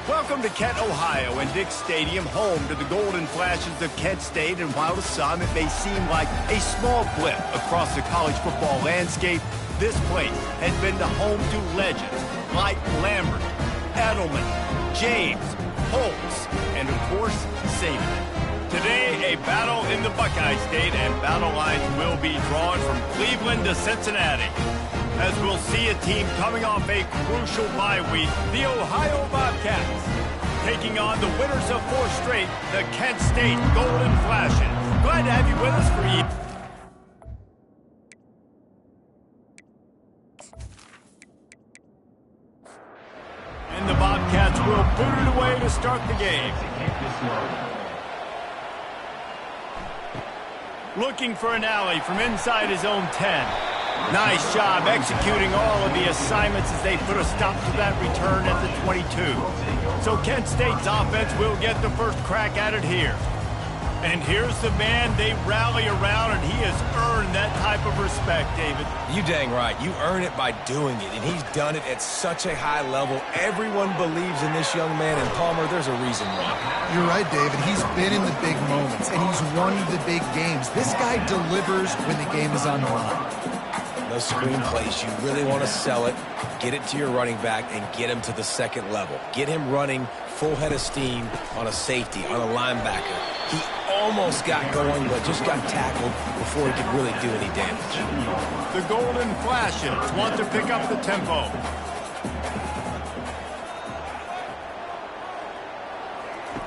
Welcome to Kent, Ohio, and Dick's Stadium, home to the Golden Flashes of Kent State. And while to some it may seem like a small blip across the college football landscape, this place has been the home to legends like Lambert, Edelman, James, Holtz, and of course, Saban. Today, a battle in the Buckeye State, and battle lines will be drawn from Cleveland to Cincinnati. As we'll see a team coming off a crucial bye week, the Ohio Bobcats, taking on the winners of 4 straight, the Kent State Golden Flashes. Glad to have you with us for And the Bobcats will boot it away to start the game. Looking for an alley from inside his own 10. Nice job executing all of the assignments as they put a stop to that return at the 22. So Kent State's offense will get the first crack at it here. And here's the man they rally around, and he has earned that type of respect, David. You dang right. You earn it by doing it, and he's done it at such a high level. Everyone believes in this young man, and Palmer, there's a reason why. You're right, David. He's been in the big moments, and he's won the big games. This guy delivers when the game is on the line. Those screen plays, you really want to sell it, get it to your running back, and get him to the second level. Get him running full head of steam on a safety, on a linebacker. He almost got going, but just got tackled before he could really do any damage. The Golden Flashes want to pick up the tempo.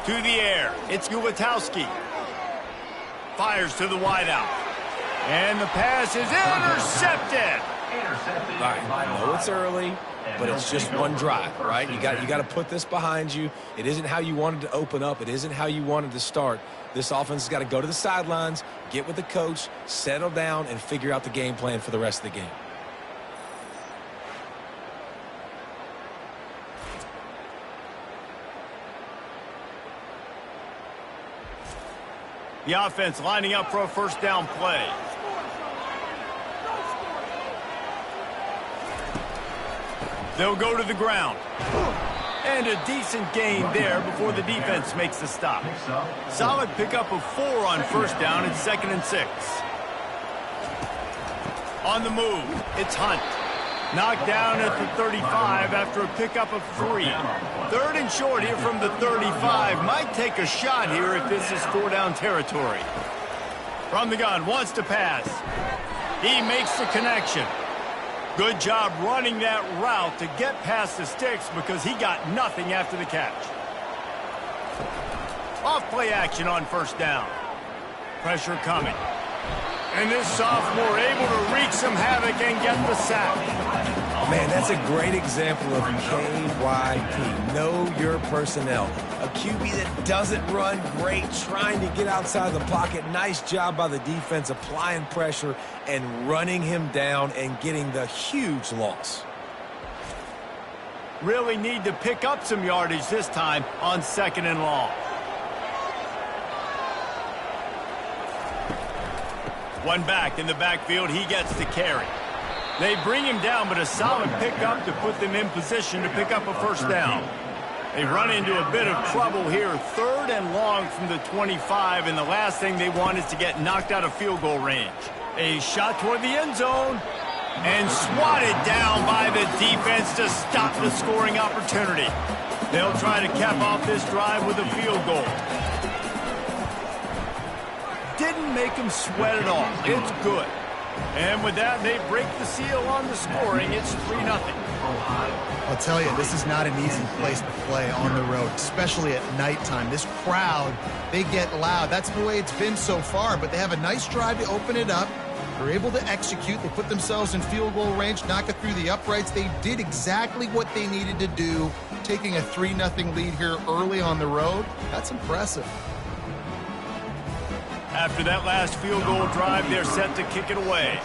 To the air, it's Ulatowski. Fires to the wideout. And the pass is intercepted. All right, I know it's early, but it's just one drive, right? You got to put this behind you. It isn't how you wanted to open up. It isn't how you wanted to start. This offense has got to go to the sidelines, get with the coach, settle down, and figure out the game plan for the rest of the game. The offense lining up for a first down play. They'll go to the ground. And a decent gain there before the defense makes the stop. Solid pickup of 4 on first down and 2nd and 6. On the move, it's Hunt. Knocked down at the 35 after a pickup of 3. 3rd and short here from the 35. Might take a shot here if this is 4-down territory. From the gun, wants to pass. He makes the connection. Good job running that route to get past the sticks because he got nothing after the catch. Off play action on first down. Pressure coming. And this sophomore able to wreak some havoc and get the sack. Man, that's a great example of KYP. Know your personnel. A QB that doesn't run great, trying to get outside the pocket. Nice job by the defense applying pressure and running him down and getting the huge loss. Really need to pick up some yardage this time on 2nd and long. One back in the backfield, he gets the carry. They bring him down, but a solid pickup to put them in position to pick up a first down. They run into a bit of trouble here, 3rd and long from the 25, and the last thing they want is to get knocked out of field goal range. A shot toward the end zone, and swatted down by the defense to stop the scoring opportunity. They'll try to cap off this drive with a field goal. Didn't make him sweat at all. It's good. And with that, they break the seal on the scoring. It's 3-0. I'll tell you, this is not an easy place to play on the road, especially at nighttime. This crowd, they get loud. That's the way it's been so far, but they have a nice drive to open it up. They're able to execute. They put themselves in field goal range, knock it through the uprights. They did exactly what they needed to do, taking a 3-0 lead here early on the road. That's impressive. After that last field goal drive, they're set to kick it away.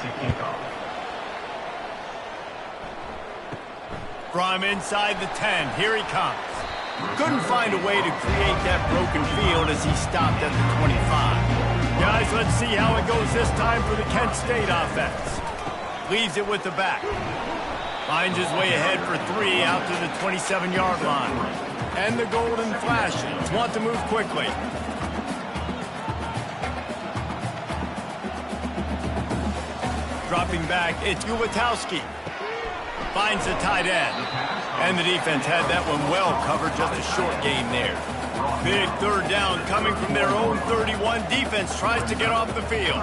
From inside the 10, here he comes. Couldn't find a way to create that broken field as he stopped at the 25. Guys, let's see how it goes this time for the Kent State offense. Leaves it with the back. Finds his way ahead for 3 out to the 27-yard line. And the Golden Flashes want to move quickly. Dropping back, it's Ulatowski. Finds the tight end. And the defense had that one well covered, just a short gain there. Big third down coming from their own 31. Defense tries to get off the field.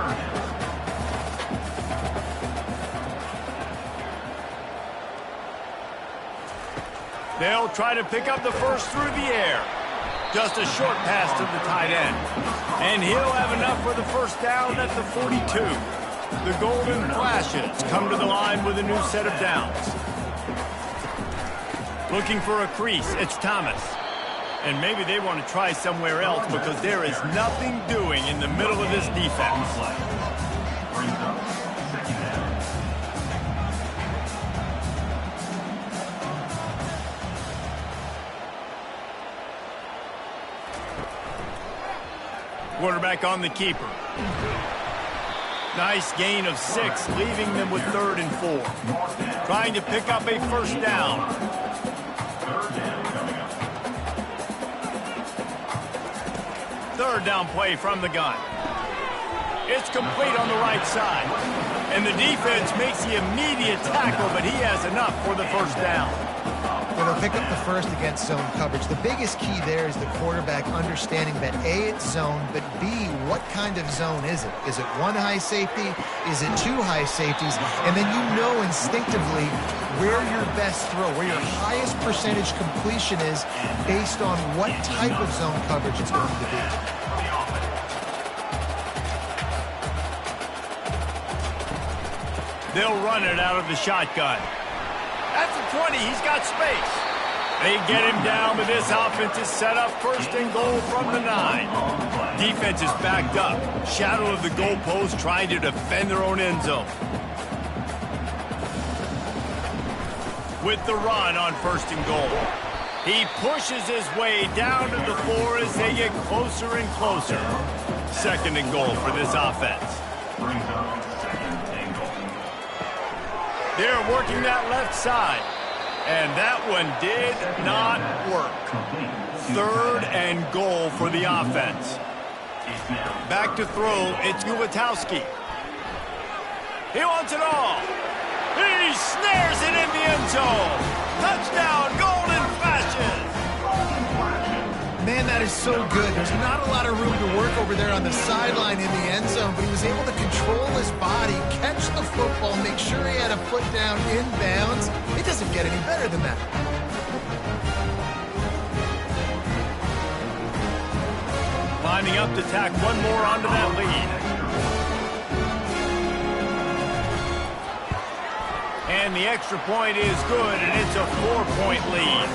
They'll try to pick up the first through the air. Just a short pass to the tight end. And he'll have enough for the first down at the 42. The Golden Flashes come to the line with a new set of downs. Looking for a crease, it's Thomas. And maybe they want to try somewhere else because there is nothing doing in the middle of this defense. Quarterback on the keeper. Nice gain of 6, leaving them with 3rd and 4. Trying to pick up a first down. Third down play from the gun. It's complete on the right side. And the defense makes the immediate tackle, but he has enough for the first down. They'll pick up the first against zone coverage. The biggest key there is the quarterback understanding that A, it's zone, but B, what kind of zone is it? Is it 1 high safety? Is it 2 high safeties? And then you know instinctively where your best throw, where your highest percentage completion is based on what type of zone coverage it's going to be. They'll run it out of the shotgun. At the 20, he's got space. They get him down, but this offense is set up 1st and goal from the 9. Defense is backed up. Shadow of the goalpost trying to defend their own end zone. With the run on 1st and goal. He pushes his way down to the 4 as they get closer and closer. 2nd and goal for this offense. They're working that left side. And that one did not work. 3rd and goal for the offense. Back to throw, it's Ulatowski. He wants it all. He snares it in the end zone. Touchdown, Golden Flashes. Man, that is so good. There's not a lot of room to work over there on the sideline in the end zone, but he was able to control his body, catch the football, make sure he had a foot down inbounds. It doesn't get any better than that. Lining up to tack one more onto that lead. And the extra point is good, and it's a 4-point lead.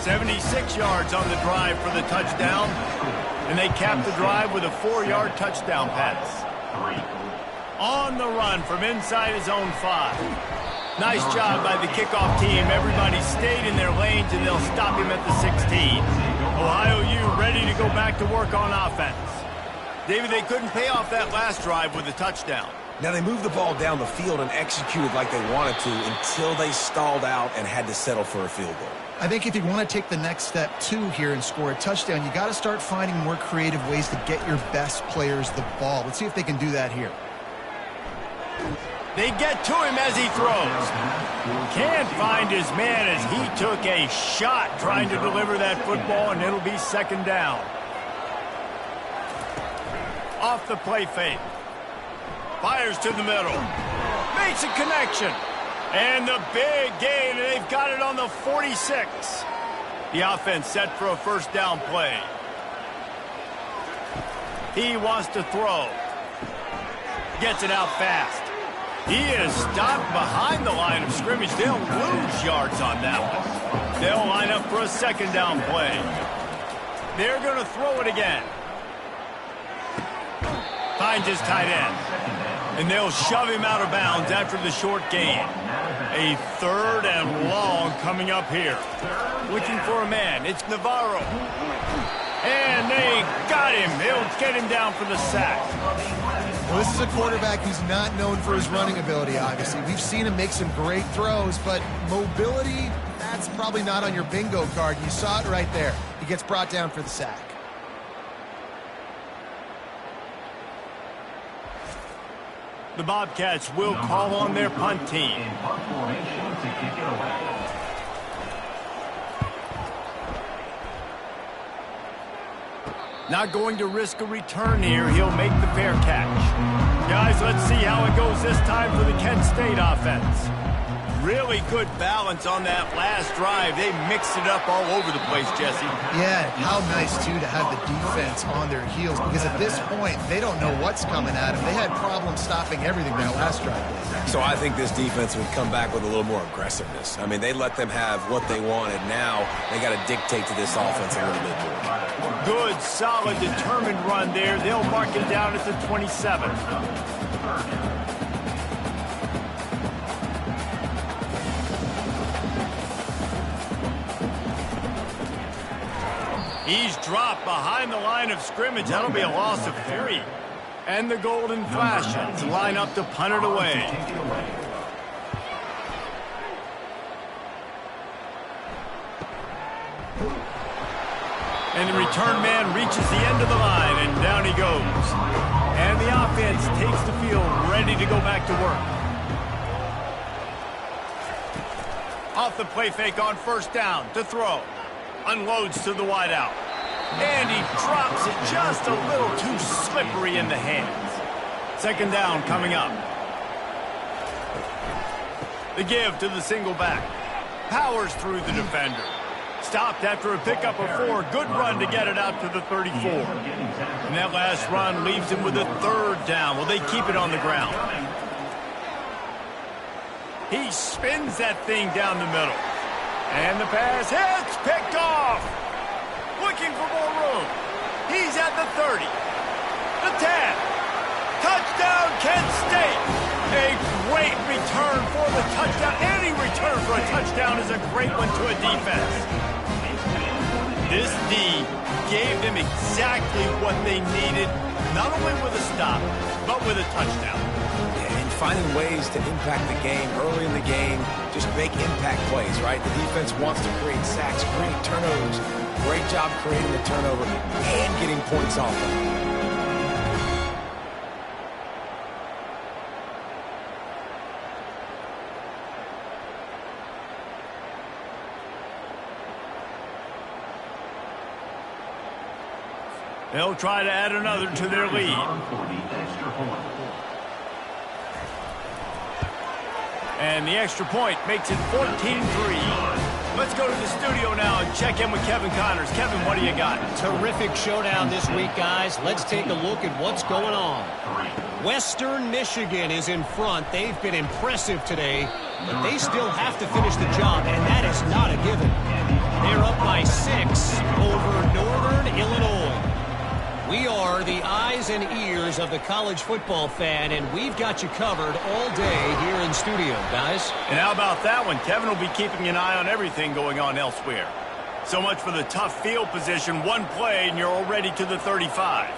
76 yards on the drive for the touchdown, and they cap the drive with a 4-yard touchdown pass. On the run from inside his own 5. Nice job by the kickoff team. Everybody stayed in their lanes, and they'll stop him at the 16. Ohio U ready to go back to work on offense. David, they couldn't pay off that last drive with a touchdown. Now they moved the ball down the field and executed like they wanted to until they stalled out and had to settle for a field goal. I think if you want to take the next step, too, here and score a touchdown, you got to start finding more creative ways to get your best players the ball. Let's see if they can do that here. They get to him as he throws. Can't find his man as he took a shot trying to deliver that football, and it'll be 2nd down. Off the play fake. Fires to the middle. Makes a connection. And the big gain, and they've got it on the 46. The offense set for a first down play. He wants to throw. Gets it out fast. He is stopped behind the line of scrimmage. They'll lose yards on that one. They'll line up for a 2nd down play. They're going to throw it again. Finds his tight end. And they'll shove him out of bounds after the short gain. A 3rd and long coming up here. Looking for a man. It's Navarro. And they got him. They'll get him down for the sack. Well, this is a quarterback who's not known for his running ability, obviously. We've seen him make some great throws, but mobility, That's probably not on your bingo card. You saw it right there. He gets brought down for the sack. The Bobcats will call on their punt team. Not going to risk a return here. He'll make the fair catch. Guys, let's see how it goes this time for the Kent State offense. Really good balance on that last drive. They mixed it up all over the place, Jesse. Yeah, how nice, too, to have the defense on their heels, because at this point, they don't know what's coming at them. They had problems stopping everything that last drive. So I think this defense would come back with a little more aggressiveness. I mean, they let them have what they wanted. Now they got to dictate to this offense a little bit more. Good, solid, determined run there. They'll mark it down at the 27. He's dropped behind the line of scrimmage. That'll be a loss of 3. And the Golden Flashes line up to punt it away. And the return man reaches the end of the line, and down he goes. And the offense takes the field, ready to go back to work. Off the play fake on first down to throw. Unloads to the wideout. And he drops it just a little too slippery in the hands. Second down coming up. The give to the single back. Powers through the defender. Stopped after a pickup of 4. Good run to get it out to the 34. And that last run leaves him with a third down. Will they keep it on the ground? He spins that thing down the middle. And the pass hits, picked off. Looking for more room. He's at the 30. The 10. Touchdown, Kent State. A great return for the touchdown. Any return for a touchdown is a great one to a defense. This D gave them exactly what they needed, not only with a stop, but with a touchdown. Finding ways to impact the game early in the game, just make impact plays, right? The defense wants to create sacks, create turnovers. Great job creating the turnover and getting points off them. They'll try to add another to their lead. And the extra point makes it 14-3. Let's go to the studio now and check in with Kevin Connors. Kevin, what do you got? Terrific showdown this week, guys. Let's take a look at what's going on. Western Michigan is in front. They've been impressive today, but they still have to finish the job, and that is not a given. They're up by 6 over Northern Illinois. We are the eyes and ears of the college football fan, and we've got you covered all day here in studio, guys. And how about that one? Kevin will be keeping an eye on everything going on elsewhere. So much for the tough field position. One play, and you're already to the 35.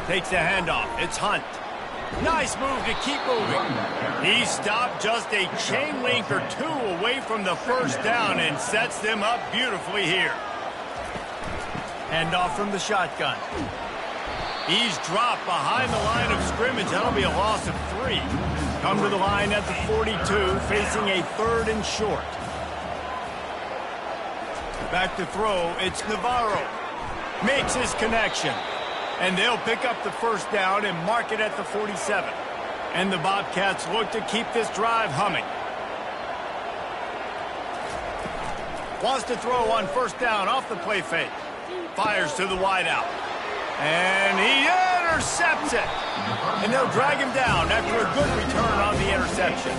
Takes the handoff. It's Hunt. Nice move to keep moving. He stopped just a chain link or 2 away from the first down and sets them up beautifully here. Handoff from the shotgun. He's dropped behind the line of scrimmage. That'll be a loss of 3. Come to the line at the 42, facing a 3rd and short. Back to throw. It's Navarro. Makes his connection. And they'll pick up the first down and mark it at the 47. And the Bobcats look to keep this drive humming. Wants to throw on first down off the play fake. Fires to the wideout. And he intercepts it. And they'll drag him down after a good return on the interception.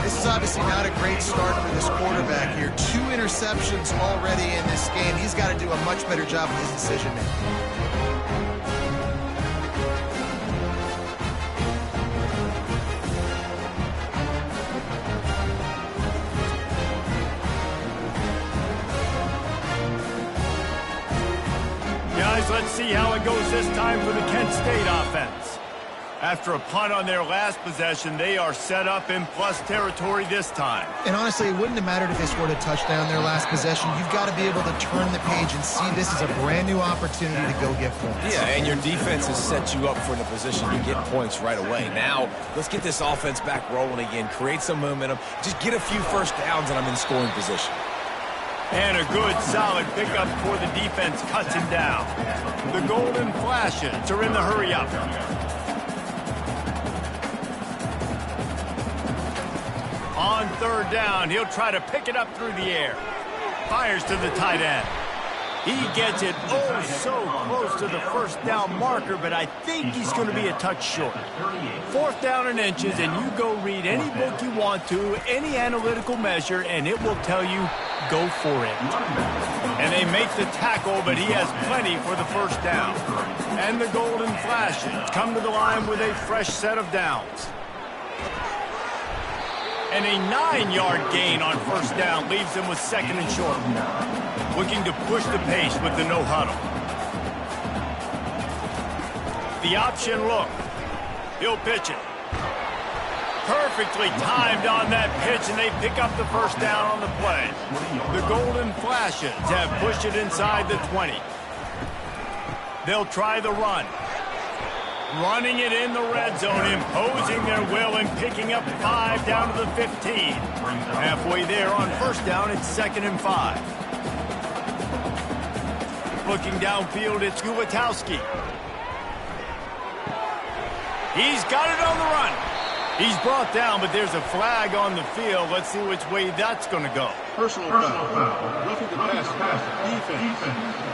This is obviously not a great start for this quarterback here. 2 interceptions already in this game. He's got to do a much better job with his decision-making. Guys, let's see how it goes this time for the Kent State offense. After a punt on their last possession, they are set up in plus territory this time. And honestly, it wouldn't have mattered if they scored a touchdown their last possession. You've got to be able to turn the page and see this as a brand new opportunity to go get points. Yeah, and your defense has set you up for the position to get points right away. Now, let's get this offense back rolling again, create some momentum, just get a few first downs, and I'm in scoring position. And a good, solid pickup for the defense cuts him down. The Golden Flashes are in the hurry-up. On third down, he'll try to pick it up through the air. Fires to the tight end. He gets it so close to the first down marker, but I think he's going to be a touch short. Fourth down and inches, and you go read any book you want to, any analytical measure, and it will tell you, go for it. And they make the tackle, but he has plenty for the first down. And the Golden Flashes come to the line with a fresh set of downs. And a 9-yard gain on first down leaves them with second and short. Looking to push the pace with the no huddle. The option look. He'll pitch it. Perfectly timed on that pitch, and they pick up the first down on the play. The Golden Flashes have pushed it inside the 20. They'll try the run. Running it in the red zone, imposing their will and picking up 5 down to the 15. Halfway there on first down, it's 2nd and 5. Looking downfield, it's Ulatowski. He's got it on the run. He's brought down, but there's a flag on the field. Let's see which way that's going to go. Personal foul. Roughing the pass. Defense.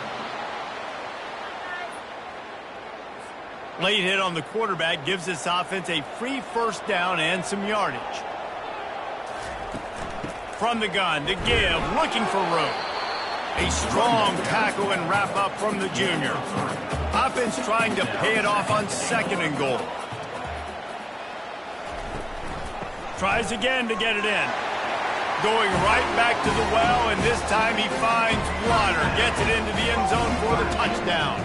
Late hit on the quarterback gives this offense a free first down and some yardage. From the gun, to give, looking for room. A strong tackle and wrap up from the junior. Offense trying to pay it off on 2nd and goal. Tries again to get it in. Going right back to the well, and this time he finds water. Gets it into the end zone for the touchdown.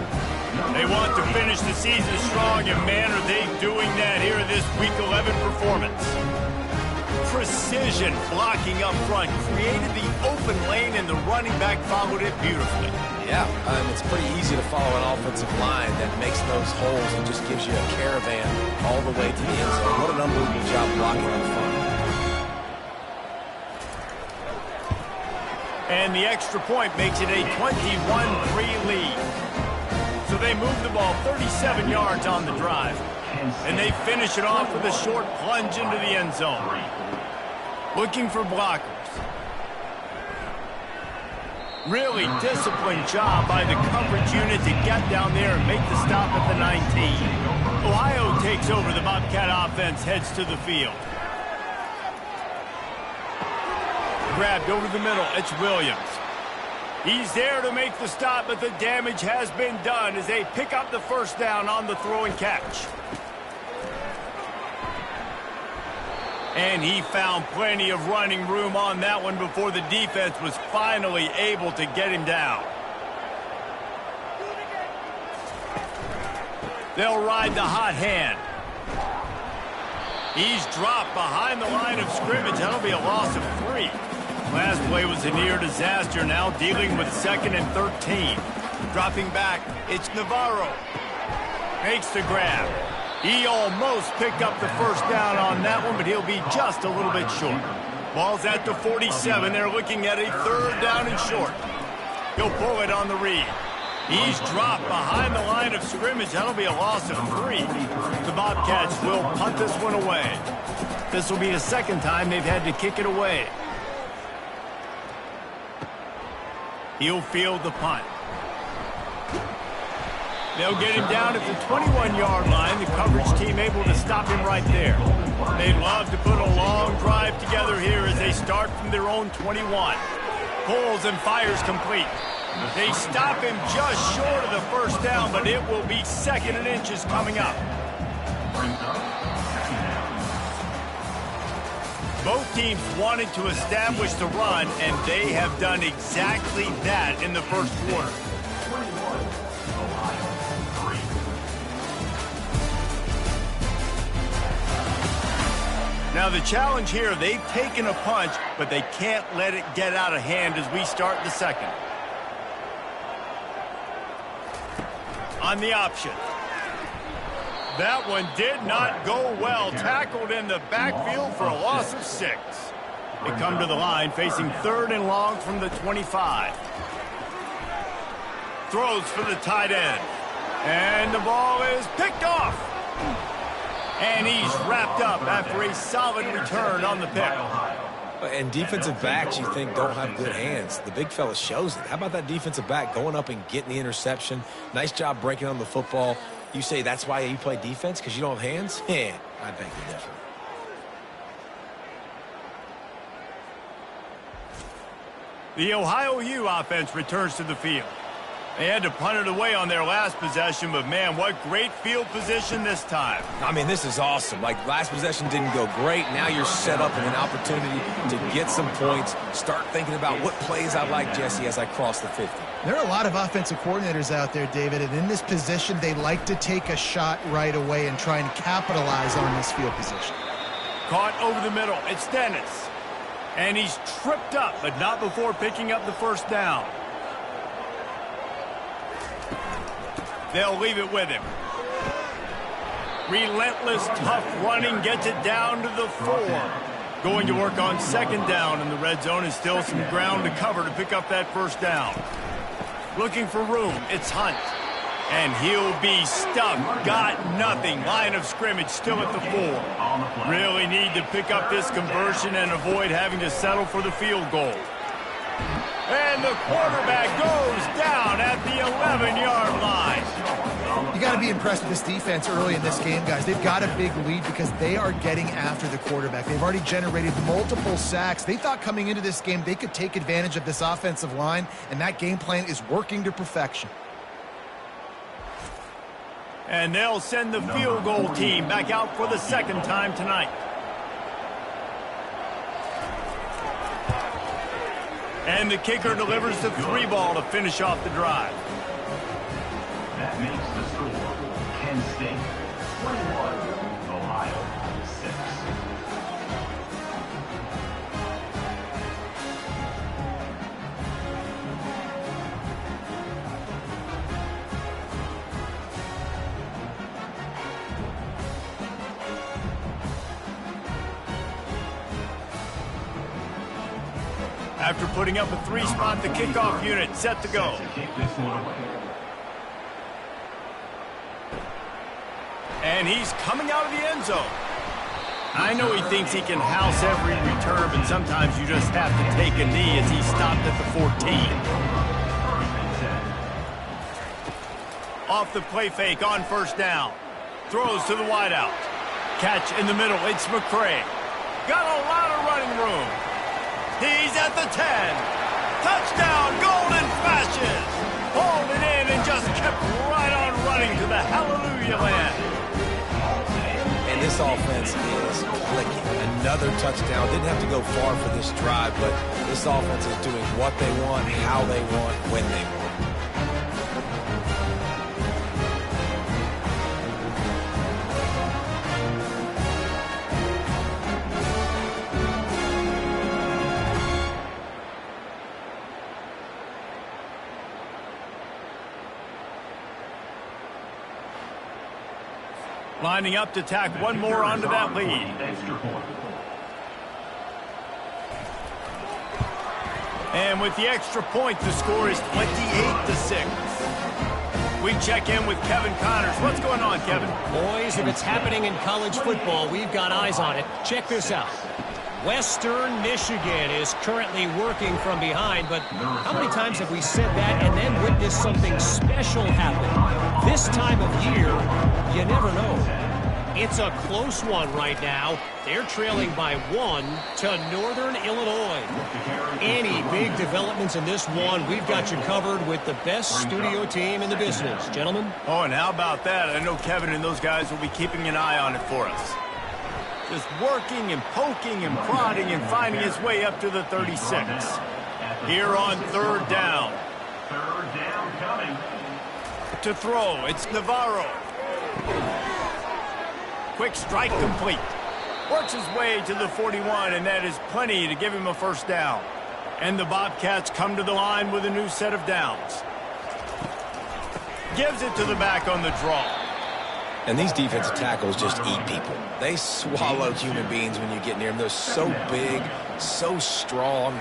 They want to finish the season strong, and man, are they doing that here in this Week 11 performance. Precision blocking up front, created the open lane, and the running back followed it beautifully. Yeah, it's pretty easy to follow an offensive line that makes those holes and just gives you a caravan all the way to the end zone. What an unbelievable job blocking on the front. And the extra point makes it a 21-3 lead. So they move the ball 37 yards on the drive. And they finish it off with a short plunge into the end zone. Looking for blockers. Really disciplined job by the coverage unit to get down there and make the stop at the 19. Ohio takes over. The Bobcat offense heads to the field. Grabbed over the middle. It's Williams. He's there to make the stop, but the damage has been done as they pick up the first down on the throw and catch. And he found plenty of running room on that one before the defense was finally able to get him down. They'll ride the hot hand. He's dropped behind the line of scrimmage. That'll be a loss of 3. Last play was a near disaster, now dealing with 2nd and 13. Dropping back, it's Navarro. Makes the grab. He almost picked up the first down on that one, but he'll be just a little bit short. Ball's at the 47. They're looking at a 3rd down and short. He'll pull it on the read. He's dropped behind the line of scrimmage. That'll be a loss of 3. The Bobcats will punt this one away. This will be the 2nd time they've had to kick it away. He'll field the punt. They'll get him down at the 21-yard line. The coverage team able to stop him right there. They'd love to put a long drive together here as they start from their own 21. Pulls and fires complete. They stop him just short of the first down, but it will be 2nd and inches coming up. Both teams wanted to establish the run, and they have done exactly that in the first quarter. Now the challenge here, they've taken a punch, but they can't let it get out of hand as we start the second. On the option. That one did not go well. Tackled in the backfield for a loss of 6. They come to the line facing 3rd and long from the 25. Throws for the tight end. And the ball is picked off. And he's wrapped up after a solid return on the pick. And defensive backs, you think, don't have good hands. The big fella shows it. How about that defensive back going up and getting the interception? Nice job breaking on the football. You say that's why you play defense, because you don't have hands? Yeah, I beg you differ. The Ohio U offense returns to the field. They had to punt it away on their last possession, but man, what great field position this time. I mean, this is awesome. Like, last possession didn't go great. Now you're set up with an opportunity to get some points. Start thinking about what plays I like, Jesse, as I cross the 50. There are a lot of offensive coordinators out there, David, and in this position, they like to take a shot right away and try and capitalize on this field position. Caught over the middle. It's Dennis. And he's tripped up, but not before picking up the first down. They'll leave it with him. Relentless, tough running gets it down to the 4. Going to work on 2nd down in the red zone, and still some ground to cover to pick up that first down. Looking for room. It's Hunt. And he'll be stuck. Got nothing. Line of scrimmage still at the 4. Really need to pick up this conversion and avoid having to settle for the field goal. And the quarterback goes down at the 11-yard line. You got to be impressed with this defense early in this game, guys. They've got a big lead because they are getting after the quarterback. They've already generated multiple sacks. They thought coming into this game they could take advantage of this offensive line, and that game plan is working to perfection. And they'll send the field goal team back out for the 2nd time tonight. And the kicker delivers the 3 ball to finish off the drive. That makes the score Penn State 21, Ohio 6. After putting up a 3-spot, the kickoff unit set to go. And he's coming out of the end zone. I know he thinks he can house every return, but sometimes you just have to take a knee as he stopped at the 14. Off the play fake on 1st down. Throws to the wideout. Catch in the middle. It's McCray. Got a lot of running room. He's at the 10. Touchdown, Golden Flashes. Hauled it in and just kept right on running to the hallelujah land. And this offense is clicking. Another touchdown. Didn't have to go far for this drive, but this offense is doing what they want, how they want, when they want. Lining up to tack one more onto that lead. And with the extra point, the score is 28-6. We check in with Kevin Connors. What's going on, Kevin? Boys, if it's happening in college football, we've got eyes on it. Check this out. Western Michigan is currently working from behind, but how many times have we said that and then witnessed something special happen? This time of year, you never know. It's a close one right now. They're trailing by 1 to Northern Illinois. Any big developments in this one, we've got you covered with the best studio team in the business. Gentlemen? Oh, and how about that? I know Kevin and those guys will be keeping an eye on it for us. Just working and poking and prodding and finding his way up to the 36. Here on 3rd down. 3rd down coming. To throw, it's Navarro. Quick strike complete. Works his way to the 41, and that is plenty to give him a first down. And the Bobcats come to the line with a new set of downs. Gives it to the back on the draw. And these defensive tackles just eat people. They swallow human beings when you get near them. They're so big, so strong.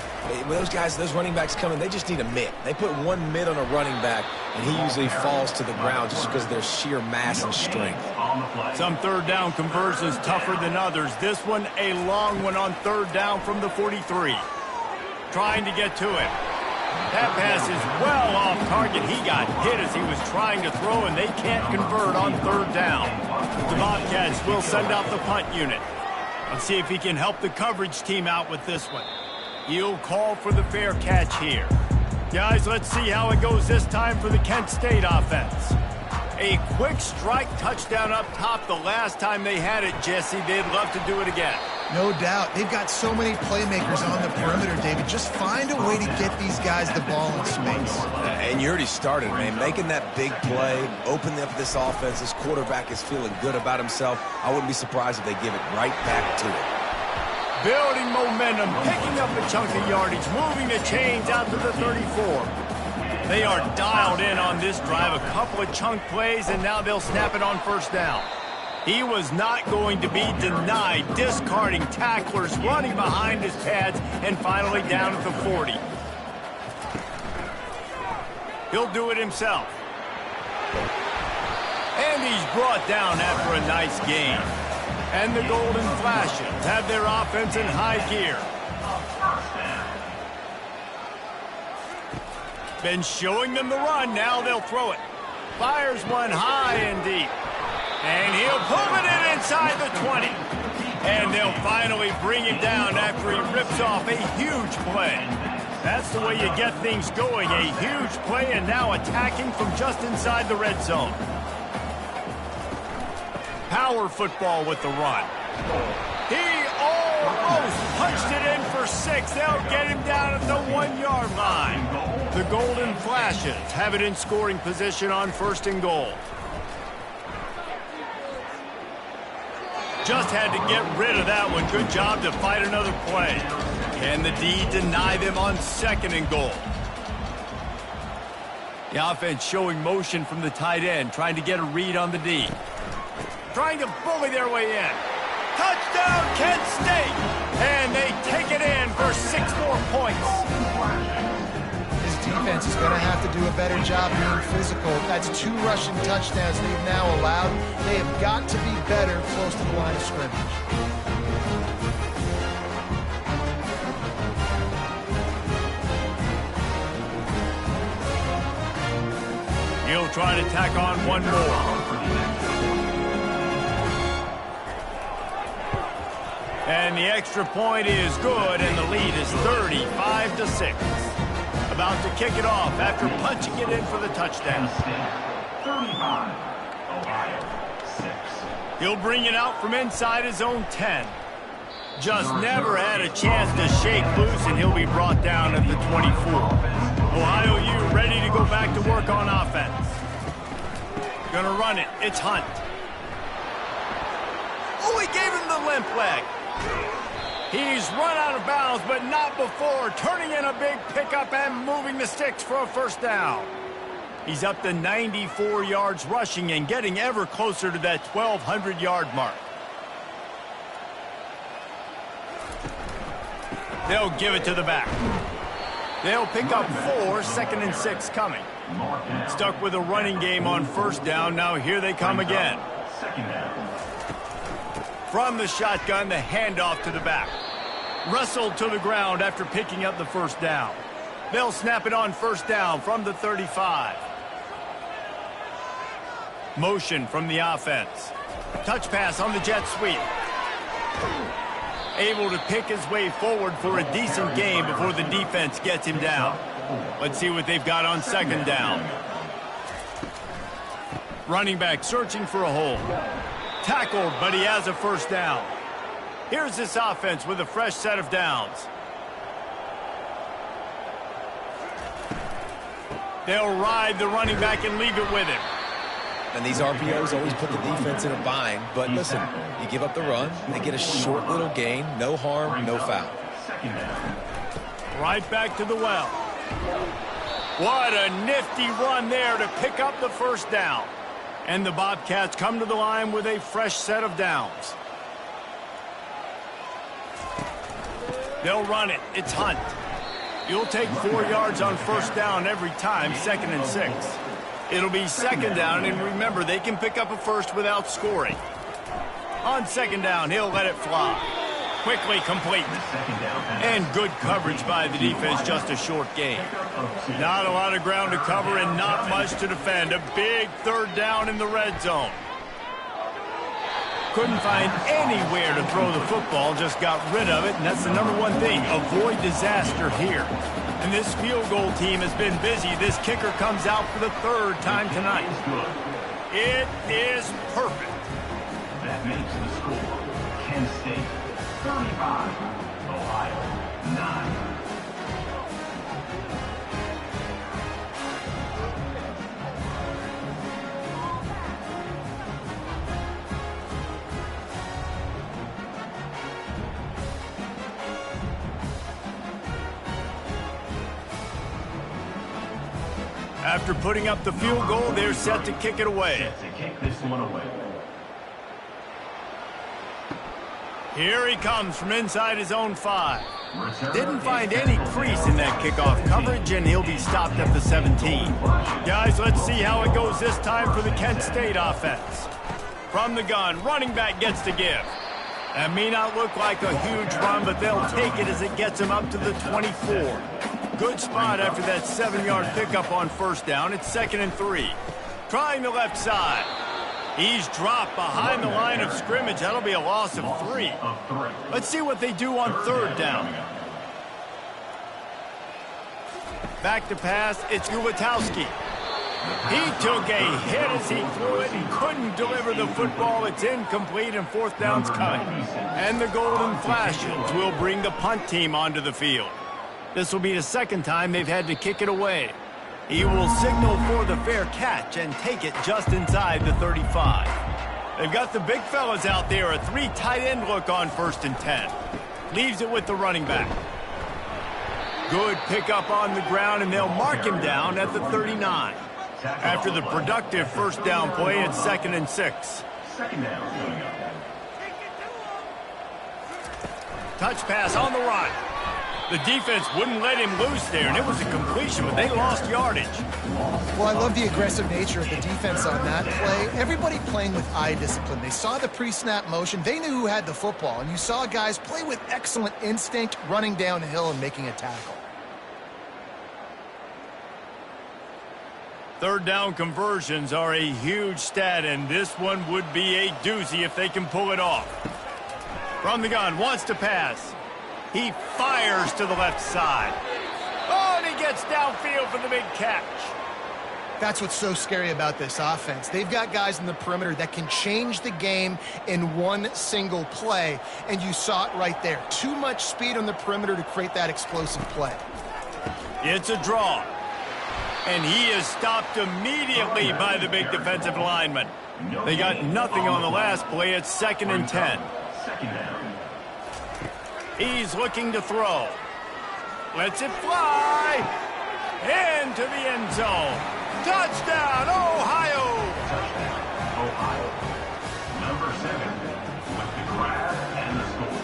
When those guys, those running backs come in, they just need a mitt. They put one mitt on a running back, and he usually falls to the ground just because of their sheer mass and strength. Some third down conversions tougher than others. This one, a long one on third down from the 43. Trying to get to it. That pass is well off target. He got hit as he was trying to throw, and they can't convert on third down. The Bobcats will send out the punt unit. Let's see if he can help the coverage team out with this one. He'll call for the fair catch here. Guys, let's see how it goes this time for the Kent State offense. A quick strike touchdown up top the last time they had it, Jesse. They'd love to do it again. No doubt. They've got so many playmakers on the perimeter, David. Just find a way to get these guys the ball in space. And you already started, man. Making that big play, opening up this offense. This quarterback is feeling good about himself. I wouldn't be surprised if they give it right back to him. Building momentum, picking up a chunk of yardage, moving the chains out to the 34. They are dialed in on this drive. A couple of chunk plays, and now they'll snap it on first down. He was not going to be denied, discarding tacklers, running behind his pads, and finally down at the 40. He'll do it himself. And he's brought down after a nice gain. And the Golden Flashes have their offense in high gear. Been showing them the run, now they'll throw it. Fires one high and deep. And he'll pull it in inside the 20. And they'll finally bring him down after he rips off a huge play. That's the way you get things going, a huge play, and now attacking from just inside the red zone. Power football with the run. He almost punched it in for 6. They'll get him down at the 1-yard line. The Golden Flashes have it in scoring position on first and goal. Just had to get rid of that one. Good job to fight another play. Can the D deny them on second and goal? The offense showing motion from the tight end, trying to get a read on the D. Trying to bully their way in. Touchdown, Kent State! And they take it in for 6 more points. This defense is going to have to do a better job being physical. That's 2 rushing touchdowns they've now allowed. They have got to be better close to the line of scrimmage. He'll try to tack on one more. And the extra point is good, and the lead is 35-6. About to kick it off after punching it in for the touchdown. 35, Ohio 6. He'll bring it out from inside his own 10. Just never had a chance to shake loose, and he'll be brought down at the 24. Ohio U ready to go back to work on offense. Gonna run it. It's Hunt. Oh, he gave him the limp leg. He's run out of bounds, but not before. Turning in a big pickup and moving the sticks for a first down. He's up to 94 yards rushing and getting ever closer to that 1,200-yard mark. They'll give it to the back. They'll pick up 4, 2nd and 6 coming. Stuck with a running game on first down. Now here they come again. Second down. From the shotgun, the handoff to the back. Wrestled to the ground after picking up the first down. They'll snap it on first down from the 35. Motion from the offense. Touch pass on the jet sweep. Able to pick his way forward for a decent gain before the defense gets him down. Let's see what they've got on second down. Running back searching for a hole. Tackled, but he has a first down. Here's this offense with a fresh set of downs. They'll ride the running back and leave it with him. And these RPOs always put the defense in a bind. But listen, you give up the run, they get a short little gain, no harm, no foul. Right back to the well. What a nifty run there to pick up the first down. And the Bobcats come to the line with a fresh set of downs. They'll run it. It's Hunt. You'll take 4 yards on first down every time, 2nd and 6. It'll be 2nd down, and remember, they can pick up a first without scoring. On 2nd down, he'll let it fly. Quickly complete. And good coverage by the defense, just a short gain. Not a lot of ground to cover and not much to defend. A big 3rd down in the red zone. Couldn't find anywhere to throw the football, just got rid of it, and that's the #1 thing. Avoid disaster here. And this field goal team has been busy. This kicker comes out for the 3rd time tonight. It is perfect. That makes the score Kent State 35, Ohio 9. After putting up the field goal, they're set to kick it away. Set to kick this one away. Here he comes from inside his own 5. Didn't find any crease in that kickoff coverage, and he'll be stopped at the 17. Guys, let's see how it goes this time for the Kent State offense. From the gun, running back gets to give. That may not look like a huge run, but they'll take it as it gets him up to the 24. Good spot after that 7-yard pickup on first down. It's 2nd and 3. Trying the left side. He's dropped behind the line of scrimmage. That'll be a loss of 3. Let's see what they do on 3rd down. Back to pass. It's Ulatowski. He took a hit as he threw it and couldn't deliver the football. It's incomplete, and 4th down's coming. And the Golden Flashes will bring the punt team onto the field. This will be the 2nd time they've had to kick it away. He will signal for the fair catch and take it just inside the 35. They've got the big fellas out there, a 3 tight end look on 1st and 10. Leaves it with the running back. Good pickup on the ground, and they'll mark him down at the 39. After the productive first down play, it's 2nd and 6. 2nd down coming up. Touch pass on the run. The defense wouldn't let him loose there, and it was a completion, but they lost yardage. Well, I love the aggressive nature of the defense on that play. Everybody playing with eye discipline. They saw the pre-snap motion. They knew who had the football, and you saw guys play with excellent instinct, running downhill and making a tackle. 3rd down conversions are a huge stat, and this one would be a doozy if they can pull it off. From the gun, wants to pass. He fires to the left side. Oh, and he gets downfield for the big catch. That's what's so scary about this offense. They've got guys in the perimeter that can change the game in one single play, and you saw it right there. Too much speed on the perimeter to create that explosive play. It's a draw. And he is stopped immediately by the big defensive lineman. They got nothing on the last play. It's 2nd and 10. 2nd down. He's looking to throw. Lets it fly. Into the end zone. Touchdown, Ohio! Touchdown, Ohio. Number 7 with the grab and the score.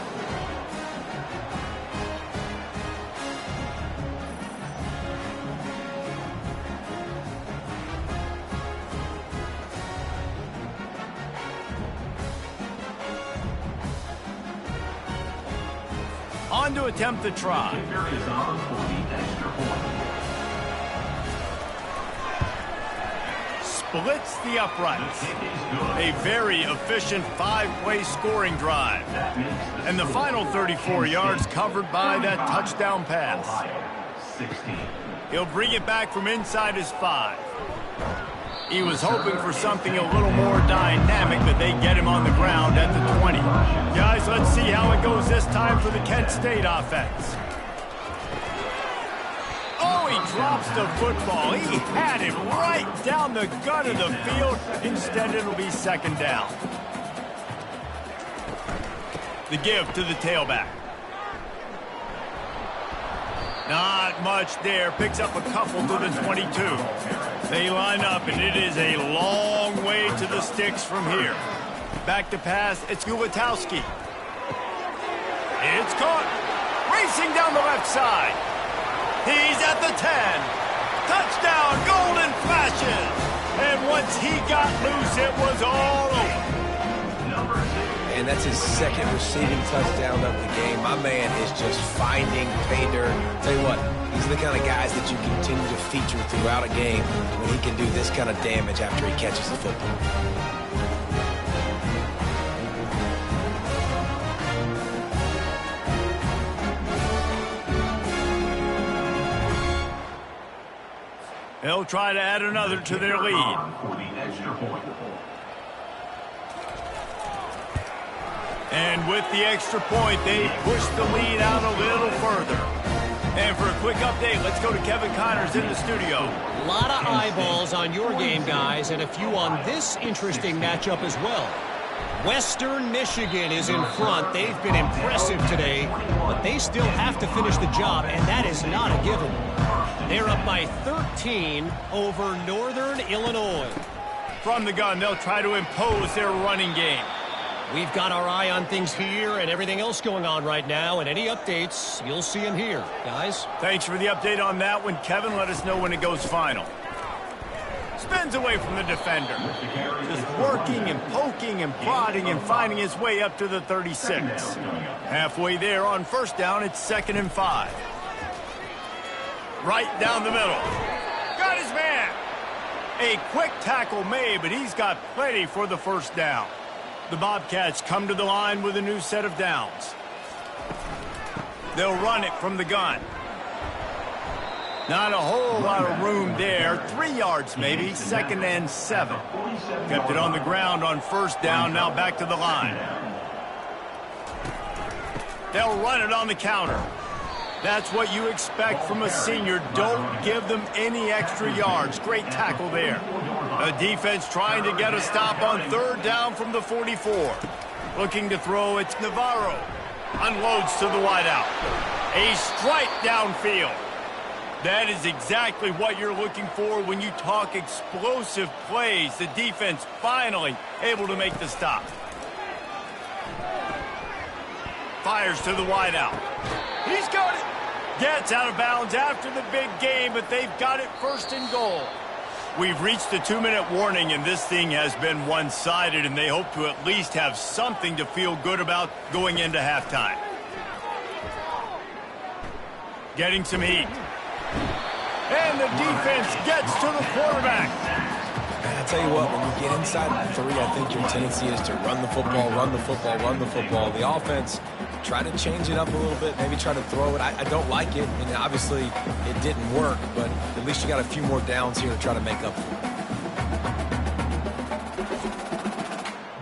On to attempt the try. Kicker is on for the extra point. Splits the uprights. A very efficient 5-play scoring drive. And the final 34 yards covered by that touchdown pass. Ohio 16. He'll bring it back from inside his 5. He was hoping for something a little more dynamic, but they get him on the ground at the 20. Guys, let's see how it goes this time for the Kent State offense. Oh, he drops the football. He had it right down the gut of the field. Instead, it'll be second down. The give to the tailback. Not much there. Picks up a couple to the 22. They line up, and it is a long way to the sticks from here. Back to pass. It's Gulitowski. It's caught. Racing down the left side. He's at the 10. Touchdown, golden flashes. And once he got loose, it was all over. And that's his second receiving touchdown of the game. My man is just finding pay dirt. Tell you what, these are the kind of guys that you continue to feature throughout a game when he can do this kind of damage after he catches the football. They'll try to add another to their lead. And with the extra point, they push the lead out a little further. And for a quick update, let's go to Kevin Connors in the studio. A lot of eyeballs on your game, guys, and a few on this interesting matchup as well. Western Michigan is in front. They've been impressive today, but they still have to finish the job, and that is not a given. They're up by 13 over Northern Illinois. From the gun, they'll try to impose their running game. We've got our eye on things here and everything else going on right now, and any updates, you'll see them here, guys. Thanks for the update on that one, Kevin. Let us know when it goes final. Spins away from the defender. Just working and poking and prodding and finding his way up to the 36. Halfway there on first down, it's 2nd and 5. Right down the middle. Got his man. A quick tackle made, but he's got plenty for the first down. The Bobcats come to the line with a new set of downs. They'll run it from the gun. Not a whole lot of room there. 3 yards maybe. 2nd and 7. Kept it on the ground on first down. Now back to the line. They'll run it on the counter. That's what you expect from a senior. Don't give them any extra yards. Great tackle there. The defense trying to get a stop on 3rd down from the 44. Looking to throw, it's Navarro. Unloads to the wideout. A strike downfield. That is exactly what you're looking for when you talk explosive plays. The defense finally able to make the stop. Fires to the wideout. He's got it. Gets out of bounds after the big game, but they've got it 1st and goal. We've reached the 2-minute warning, and this thing has been one-sided, and they hope to at least have something to feel good about going into halftime. Getting some heat. And the defense gets to the quarterback. And I tell you what, when you get inside the 3, I think your tendency is to run the football, run the football, run the football. The offense, try to change it up a little bit, maybe try to throw it. I don't like it, and obviously it didn't work, but at least you got a few more downs here to try to make up for it.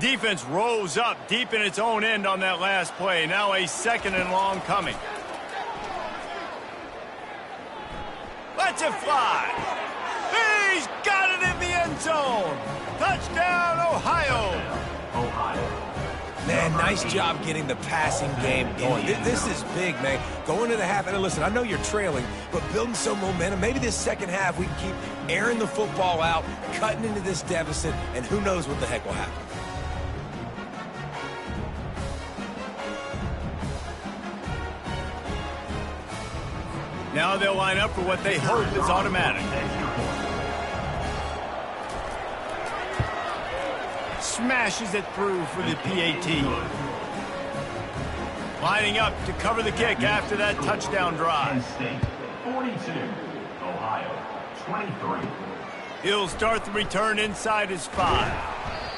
Defense rose up deep in its own end on that last play. Now a 2nd and long coming. Lets it fly. He's got it in the end zone. Touchdown, Ohio. Man, nice job getting the passing game going. This is big, man. Going to the half, and listen, I know you're trailing, but building some momentum. Maybe this second half we can keep airing the football out, cutting into this deficit, and who knows what the heck will happen. Now they'll line up for what they hope is automatic. Smashes it through for the PAT. Lining up to cover the kick after that touchdown drive. 42, Ohio 23. He'll start the return inside his 5.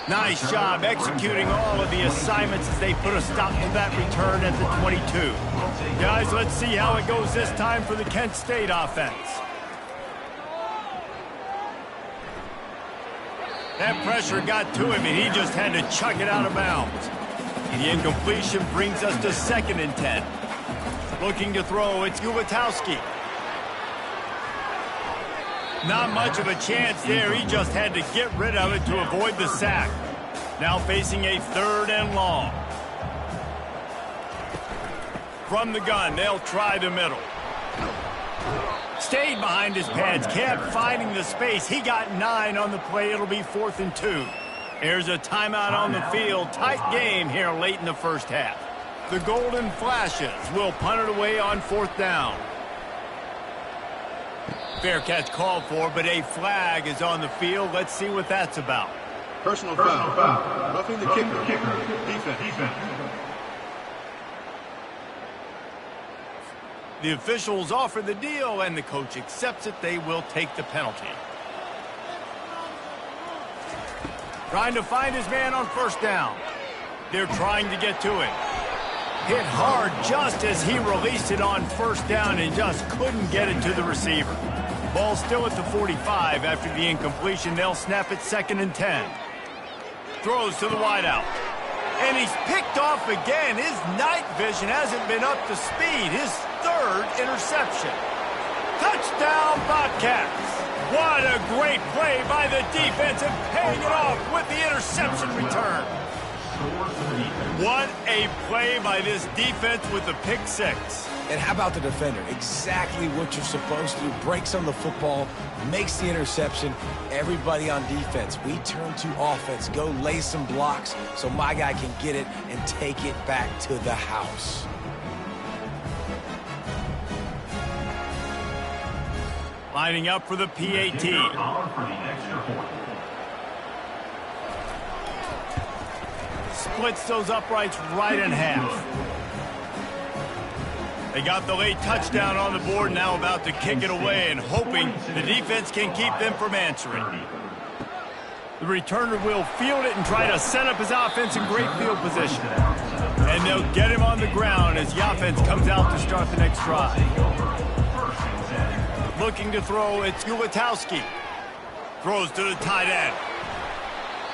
Nice job executing all of the assignments as they put a stop to that return at the 22. Guys, let's see how it goes this time for the Kent State offense. That pressure got to him, and he just had to chuck it out of bounds. The incompletion brings us to 2nd and 10. Looking to throw, it's Gulitowski. Not much of a chance there. He just had to get rid of it to avoid the sack. Now facing a 3rd and long. From the gun, they'll try the middle. Stayed behind his pads, kept finding the space. He got 9 on the play. It'll be 4th and 2. Here's a timeout on the field. Tight game here late in the first half. The Golden Flashes will punt it away on 4th down. Fair catch called for, but a flag is on the field. Let's see what that's about. Personal foul. Roughing the kicker. Defense. The officials offer the deal, and the coach accepts it. They will take the penalty. Trying to find his man on 1st down. They're trying to get to it. Hit hard just as he released it on 1st down and just couldn't get it to the receiver. Ball still at the 45 after the incompletion. They'll snap it 2nd and 10. Throws to the wideout. And he's picked off again. His night vision hasn't been up to speed. His 3rd interception. Touchdown, Bobcats. What a great play by the defense and paying it off with the interception return. What a play by this defense with the pick 6. And how about the defender? Exactly what you're supposed to do. Breaks on the football, makes the interception. Everybody on defense, we turn to offense. Go lay some blocks so my guy can get it and take it back to the house. Lining up for the PAT. Splits those uprights right in half. They got the late touchdown on the board, now about to kick it away and hoping the defense can keep them from answering. The returner will field it and try to set up his offense in great field position. And they'll get him on the ground as the offense comes out to start the next drive. Looking to throw, it's Ulatowski. Throws to the tight end.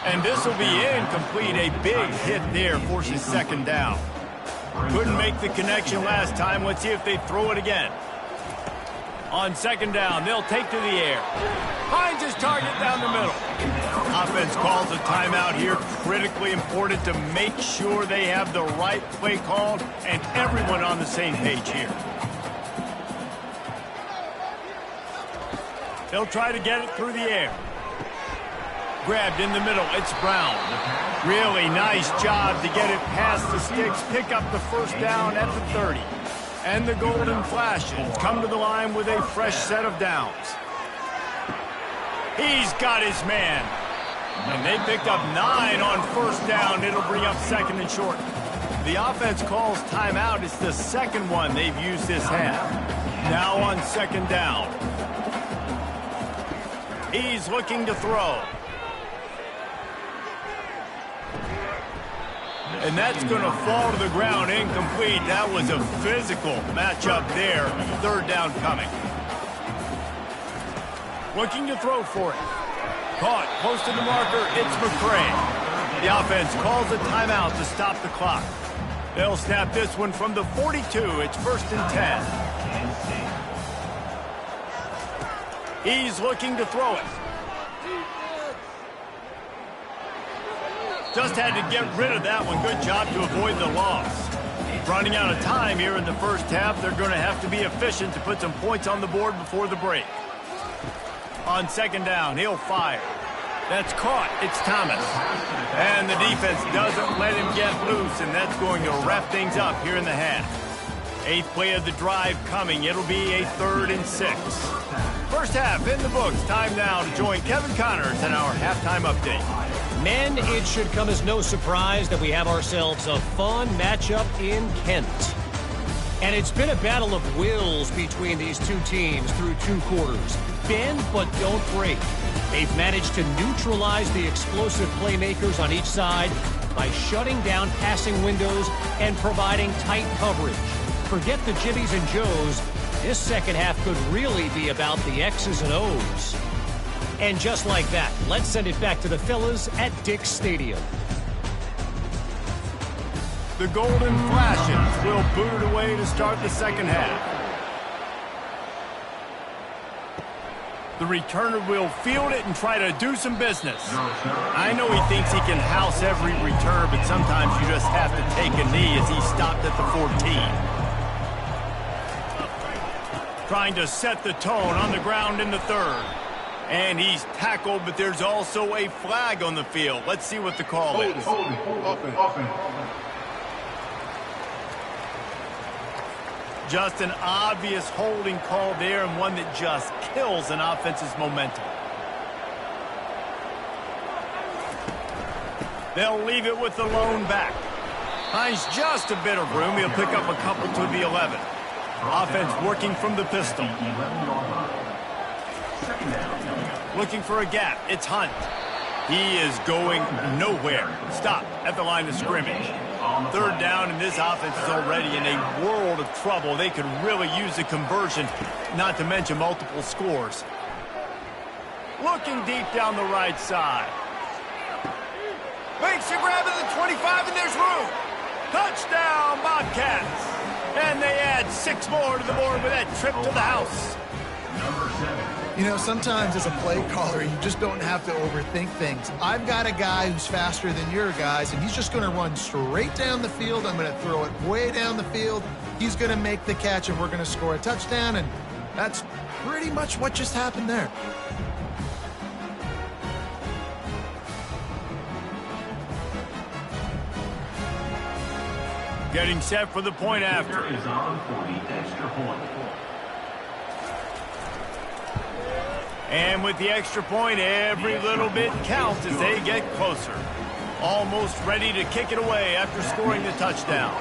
And this will be incomplete. A big hit there forces 2nd down. Couldn't make the connection last time. Let's see if they throw it again. On 2nd down, they'll take to the air. Finds his target down the middle. Offense calls a timeout here. Critically important to make sure they have the right play called and everyone on the same page here. They'll try to get it through the air. Grabbed in the middle. It's Brown. Really nice job to get it past the sticks. Pick up the 1st down at the 30. And the Golden Flashes come to the line with a fresh set of downs. He's got his man. And they picked up 9 on 1st down. It'll bring up 2nd and short. The offense calls timeout. It's the 2nd one they've used this half. Now on 2nd down. He's looking to throw. And that's going to fall to the ground incomplete. That was a physical matchup there. 3rd down coming. Looking to throw for it. Caught close to the marker. It's McCray. The offense calls a timeout to stop the clock. They'll snap this one from the 42. It's 1st and 10. He's looking to throw it. Just had to get rid of that one. Good job to avoid the loss. Running out of time here in the first half. They're going to have to be efficient to put some points on the board before the break. On 2nd down, he'll fire. That's caught. It's Thomas. And the defense doesn't let him get loose, and that's going to wrap things up here in the half. 8th play of the drive coming. It'll be a 3rd and 6. First half in the books. Time now to join Kevin Connors in our halftime update. Men, it should come as no surprise that we have ourselves a fun matchup in Kent. And it's been a battle of wills between these two teams through 2 quarters. Bend but don't break. They've managed to neutralize the explosive playmakers on each side by shutting down passing windows and providing tight coverage. Forget the Jimmies and Joes. This second half could really be about the X's and O's. And just like that, let's send it back to the fellas at Dick's Stadium. The Golden Flashes will boot it away to start the second half. The returner will field it and try to do some business. I know he thinks he can house every return, but sometimes you just have to take a knee as he stopped at the 14. Trying to set the tone on the ground in the third. And he's tackled, but there's also a flag on the field. Let's see what the call is. Just an obvious holding call there, and one that just kills an offense's momentum. They'll leave it with the lone back. Finds just a bit of room. He'll pick up a couple to the 11. Offense working from the pistol. Looking for a gap. It's Hunt. He is going nowhere. Stop at the line of scrimmage. Third down, and this offense is already in a world of trouble. They could really use a conversion, not to mention multiple scores. Looking deep down the right side. Makes a grab at the 25, and there's room. Touchdown, Bobcats. And they add 6 more to the board with that trip to the house. You know, sometimes as a play caller, you just don't have to overthink things. I've got a guy who's faster than your guys, and he's just going to run straight down the field. I'm going to throw it way down the field. He's going to make the catch, and we're going to score a touchdown, and that's pretty much what just happened there. Getting set for the point after. Is on for the extra point. And with the extra point, every little bit counts as they get closer. Almost ready to kick it away after scoring the touchdown.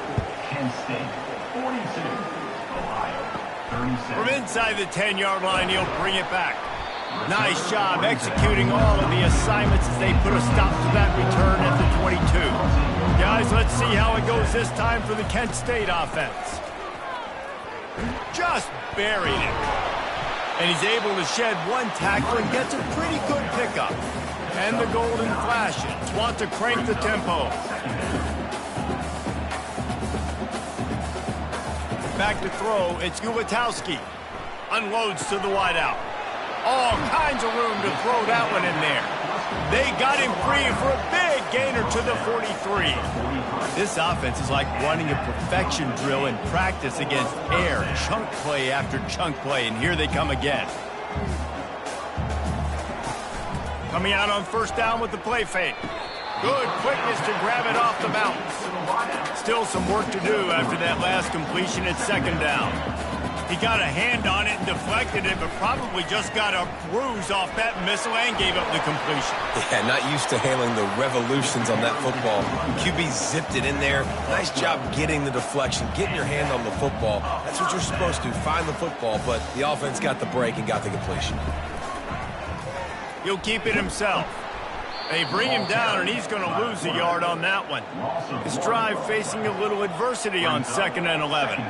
Kent State, 42. Ohio, 37. From inside the 10-yard line, he'll bring it back. Nice job executing all of the assignments as they put a stop to that return at the 22. Guys, let's see how it goes this time for the Kent State offense. Just buried it. And he's able to shed one tackle and gets a pretty good pickup. And the Golden Flashes want to crank the tempo. Back to throw, it's Gulatowski. Unloads to the wideout. All kinds of room to throw that one in there. They got him free for a big gainer to the 43. This offense is like running a perfection drill in practice against air, chunk play after chunk play, and here they come again. Coming out on first down with the play fake. Good quickness to grab it off the bounce. Still some work to do after that last completion at second down. He got a hand on it and deflected it, but probably just got a bruise off that missile and gave up the completion. Yeah, not used to handling the revolutions on that football. QB zipped it in there. Nice job getting the deflection, getting your hand on the football. That's what you're supposed to, find the football, but the offense got the break and got the completion. He'll keep it himself. They bring him down, and he's going to lose a yard on that one. His drive facing a little adversity on 2nd and 11.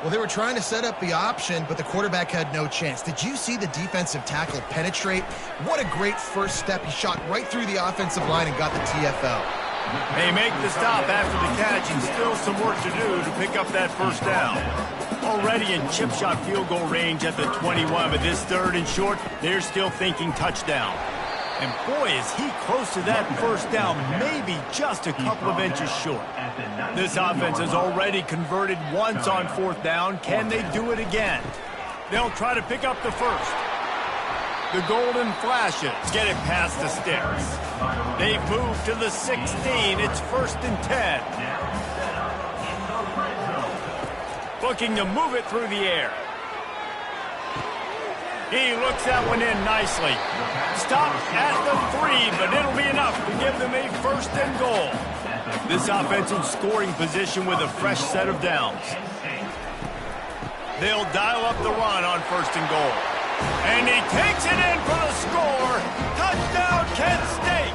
Well, they were trying to set up the option, but the quarterback had no chance. Did you see the defensive tackle penetrate? What a great first step. He shot right through the offensive line and got the TFL. They make the stop after the catch, and still some work to do to pick up that first down. Already in chip shot field goal range at the 21, but this 3rd and short, they're still thinking touchdown. And boy, is he close to that first down, maybe just a couple of inches short. This offense has already converted once on 4th down. Can they do it again? They'll try to pick up the first. The Golden Flashes get it past the sticks. They've moved to the 16. It's 1st and 10. Looking to move it through the air. He looks that one in nicely. Stop at the 3, but it'll be enough to give them a 1st and goal. This offense in scoring position with a fresh set of downs. They'll dial up the run on 1st and goal. And he takes it in for the score. Touchdown, Kent State.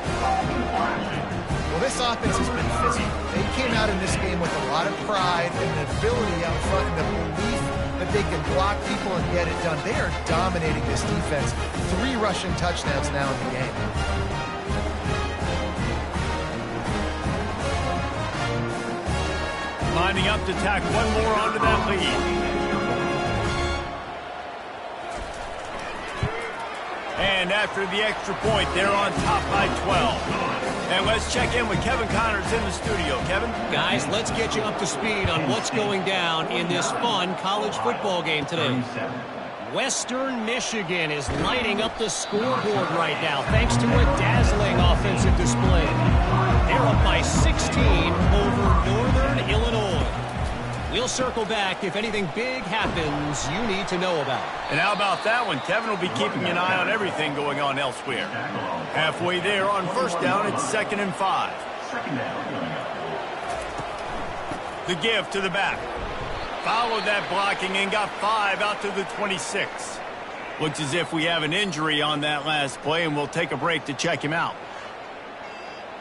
Well, this offense has been physical. They came out in this game with a lot of pride and the ability out front and the belief that they can block people and get it done. They are dominating this defense. 3 rushing touchdowns now in the game. Lining up to tack one more onto that lead. And after the extra point, they're on top by 12. And let's check in with Kevin Connors in the studio. Kevin? Guys, let's get you up to speed on what's going down in this fun college football game today. Western Michigan is lighting up the scoreboard right now thanks to a dazzling offensive display. They're up by 16 over Northern Illinois. We'll circle back if anything big happens you need to know about. And how about that one? Kevin will be keeping an eye on everything going on elsewhere. Halfway there on first down, it's 2nd and 5. The give to the back. Followed that blocking and got 5 out to the 26. Looks as if we have an injury on that last play, and we'll take a break to check him out.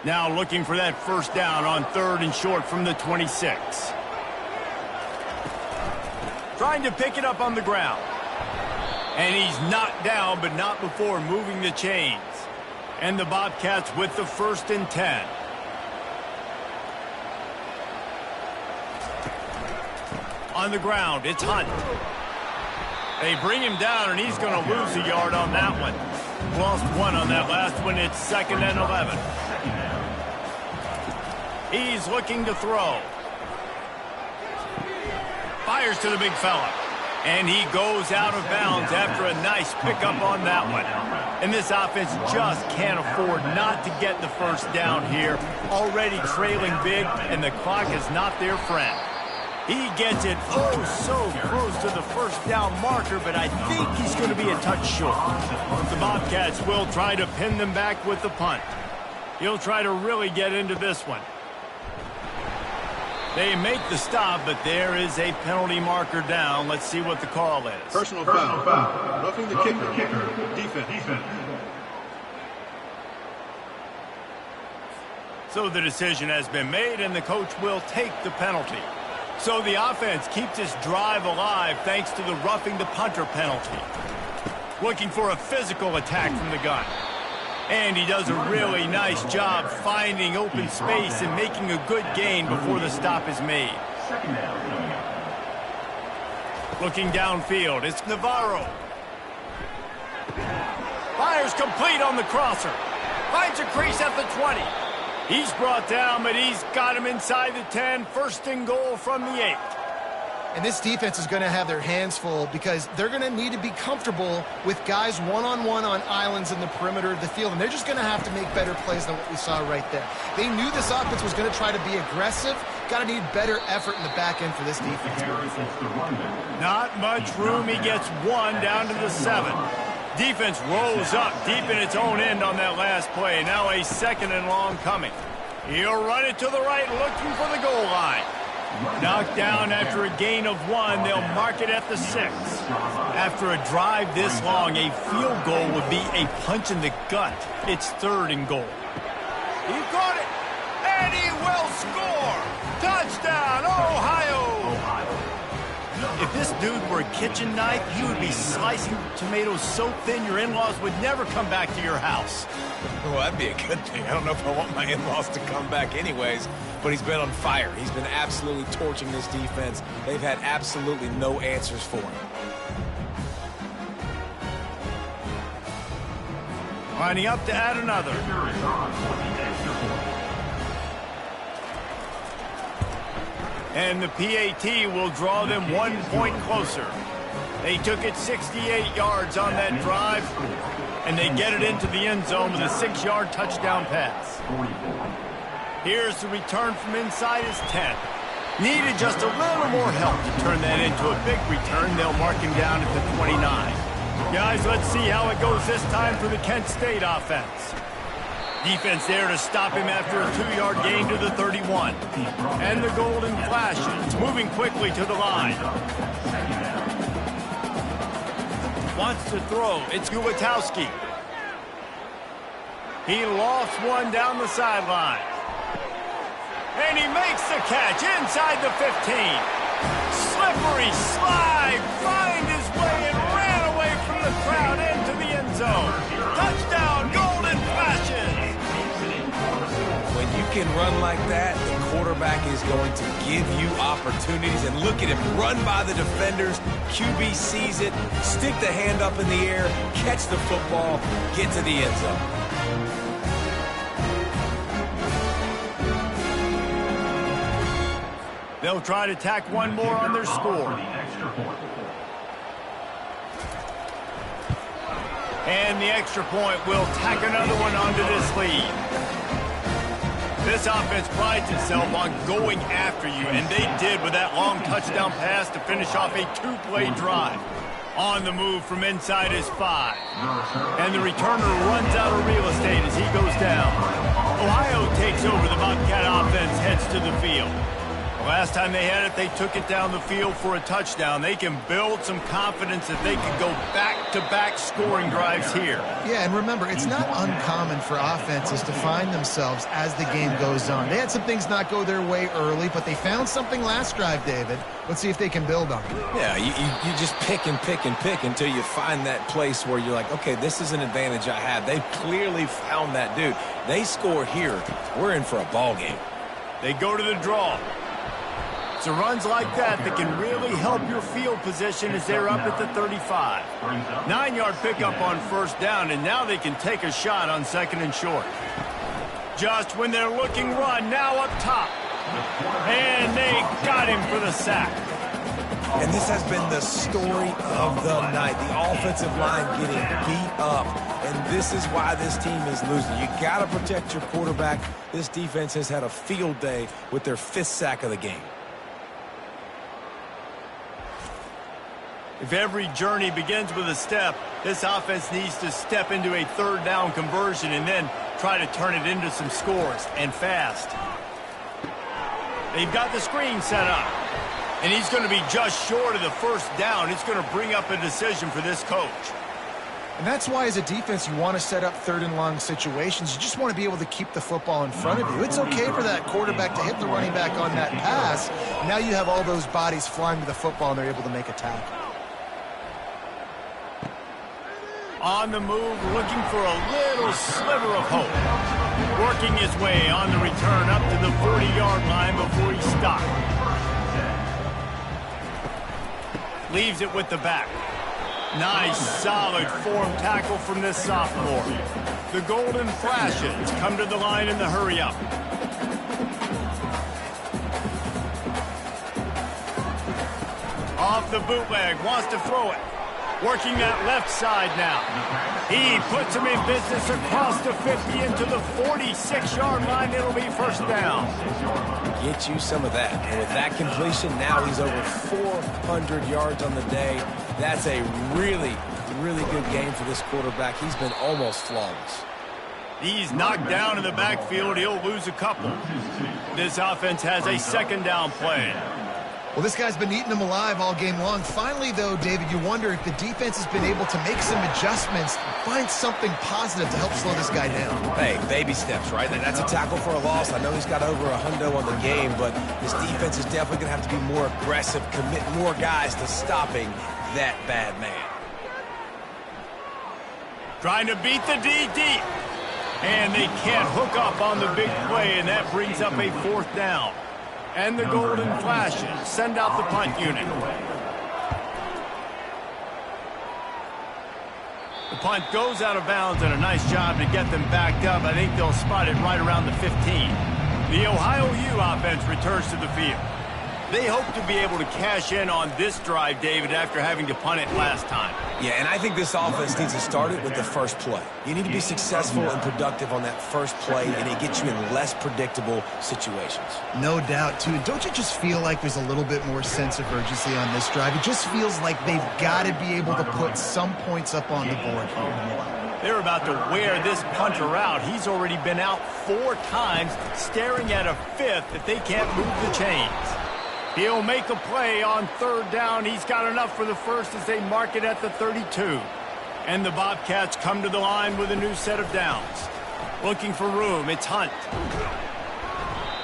Now looking for that first down on 3rd and short from the 26. Trying to pick it up on the ground. And he's knocked down, but not before moving the chains. And the Bobcats with the 1st and 10. On the ground, it's Hunt. They bring him down, and he's going to lose a yard on that one. Lost 1 on that last one. It's 2nd and 11. He's looking to throw. Fires to the big fella. And he goes out of bounds after a nice pickup on that one. And this offense just can't afford not to get the first down here. Already trailing big, and the clock is not their friend. He gets it so close to the first down marker, but I think he's going to be a touch short. The Bobcats will try to pin them back with the punt. He'll try to really get into this one. They make the stop, but there is a penalty marker down. Let's see what the call is. Personal foul. Roughing the kicker. Defense. So the decision has been made, and the coach will take the penalty. So the offense keeps this drive alive thanks to the roughing the punter penalty. Looking for a physical attack from the gun. And he does a really nice job finding open space and making a good gain before the stop is made. Looking downfield, it's Navarro. Fires complete on the crosser. Finds a crease at the 20. He's brought down, but he's got him inside the 10. 1st and goal from the 8. And this defense is going to have their hands full because they're going to need to be comfortable with guys one-on-one on islands in the perimeter of the field. And they're just going to have to make better plays than what we saw right there. They knew this offense was going to try to be aggressive. Got to need better effort in the back end for this defense. Not much room. He gets 1 down to the 7. Defense rolls up deep in its own end on that last play. Now a 2nd and long coming. He'll run it to the right, looking for the goal line. Knocked down after a gain of 1. They'll mark it at the 6. After a drive this long, a field goal would be a punch in the gut. It's 3rd and goal. He caught it, and he will score. Touchdown, Ohio! If this dude were a kitchen knife, he would be slicing tomatoes so thin your in-laws would never come back to your house. Well, that'd be a good thing. I don't know if I want my in-laws to come back anyways, but he's been on fire. He's been absolutely torching this defense. They've had absolutely no answers for him. Lining up to add another. And the PAT will draw them 1 point closer. They took it 68 yards on that drive, and they get it into the end zone with a 6-yard touchdown pass. Here's the return from inside his 10. Needed just a little more help to turn that into a big return. They'll mark him down at the 29. Guys, let's see how it goes this time for the Kent State offense. Defense there to stop him after a 2-yard gain to the 31. And the golden flashes, moving quickly to the line. Wants to throw. It's Guwatowski. He lost 1 down the sideline. And he makes the catch inside the 15. Slippery slide, find his way and ran away from the crowd into the end zone. Touchdown, golden flashes. When you can run like that, the quarterback is going to give you opportunities. And look at him run by the defenders. QB sees it, stick the hand up in the air, catch the football, get to the end zone. They'll try to tack one more on their score. And the extra point will tack another one onto this lead. This offense prides itself on going after you, and they did with that long touchdown pass to finish off a two-play drive. On the move from inside his 5. And the returner runs out of real estate as he goes down. Ohio takes over. The Bobcat offense heads to the field. Last time they had it, they took it down the field for a touchdown. They can build some confidence that they can go back-to-back scoring drives here. Yeah, and remember, it's not uncommon for offenses to find themselves as the game goes on. They had some things not go their way early, but they found something last drive, David. Let's see if they can build on it. Yeah, you just pick and pick and pick until you find that place where you're like, okay, this is an advantage I have. They've clearly found that dude. They score here. We're in for a ball game. They go to the draw. So runs like that can really help your field position as they're up at the 35. 9-yard pickup on first down, and now they can take a shot on second and short. Just when they're looking run, now up top. And they got him for the sack. And this has been the story of the night. The offensive line getting beat up. And this is why this team is losing. You got to protect your quarterback. This defense has had a field day with their 5th sack of the game. If every journey begins with a step, this offense needs to step into a third down conversion and then try to turn it into some scores, and fast. They've got the screen set up, and he's going to be just short of the first down. It's going to bring up a decision for this coach. And that's why, as a defense, you want to set up third and long situations. You just want to be able to keep the football in front of you. It's okay for that quarterback to hit the running back on that pass. Now you have all those bodies flying to the football, and they're able to make a tackle. On the move, looking for a little sliver of hope. Working his way on the return up to the 40-yard line before he stopped. Leaves it with the back. Nice, solid form tackle from this sophomore. The Golden Flashes come to the line in the hurry-up. Off the bootleg, wants to throw it. Working that left side now. He puts him in business across the 50 into the 46-yard line. It'll be first down. Get you some of that. And with that completion, now he's over 400 yards on the day. That's a really, really good game for this quarterback. He's been almost flawless. He's knocked down in the backfield. He'll lose a couple. This offense has a second down play. Well, this guy's been eating them alive all game long. Finally, though, David, you wonder if the defense has been able to make some adjustments, find something positive to help slow this guy down. Hey, baby steps, right? That's a tackle for a loss. I know he's got over a hundo on the game, but this defense is definitely going to have to be more aggressive, commit more guys to stopping that bad man. Trying to beat the D deep. And they can't hook up on the big play, and that brings up a fourth down. And the Golden Flashes send out the punt unit. The punt goes out of bounds, and a nice job to get them backed up. I think they'll spot it right around the 15. The Ohio U offense returns to the field. They hope to be able to cash in on this drive, David, after having to punt it last time. Yeah, and I think this offense needs to start it with the first play. You need to be successful and productive on that first play, and it gets you in less predictable situations. No doubt, too. Don't you just feel like there's a little bit more sense of urgency on this drive? It just feels like they've got to be able to put some points up on the board here. They're about to wear this punter out. He's already been out 4 times, staring at a 5th if they can't move the chains. He'll make a play on third down. He's got enough for the first as they mark it at the 32. And the Bobcats come to the line with a new set of downs. Looking for room, it's Hunt.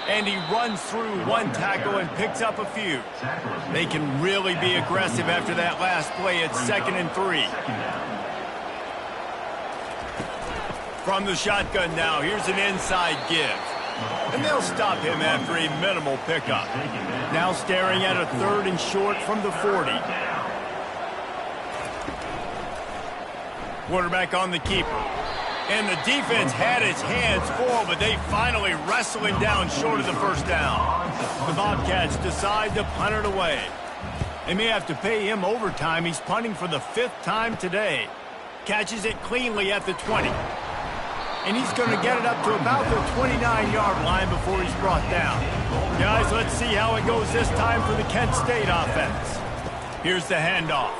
And he runs through one tackle and picks up a few. They can really be aggressive after that last play. It's 2nd and 3. From the shotgun now, here's an inside give. And they'll stop him after a minimal pickup. Now staring at a 3rd and short from the 40. Quarterback on the keeper. And the defense had its hands full, but they finally wrestle him down short of the first down. The Bobcats decide to punt it away. They may have to pay him overtime. He's punting for the 5th time today. Catches it cleanly at the 20. And he's going to get it up to about the 29-yard line before he's brought down. Guys, let's see how it goes this time for the Kent State offense. Here's the handoff.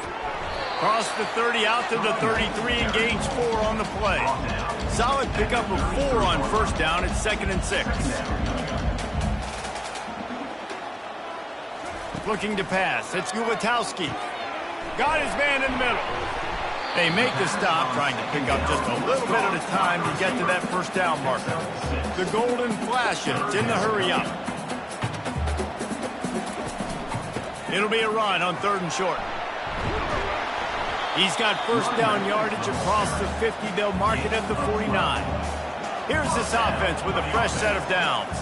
Cross the 30 out to the 33 and gains 4 on the play. Solid pickup of 4 on first down at 2nd and 6. Looking to pass. It's Gulatowski. Got his man in the middle. They make the stop, trying to pick up just a little bit at a time to get to that first down marker. The Golden Flashes in the hurry up. It'll be a run on 3rd and short. He's got first down yardage across the 50. They'll mark it at the 49. Here's this offense with a fresh set of downs.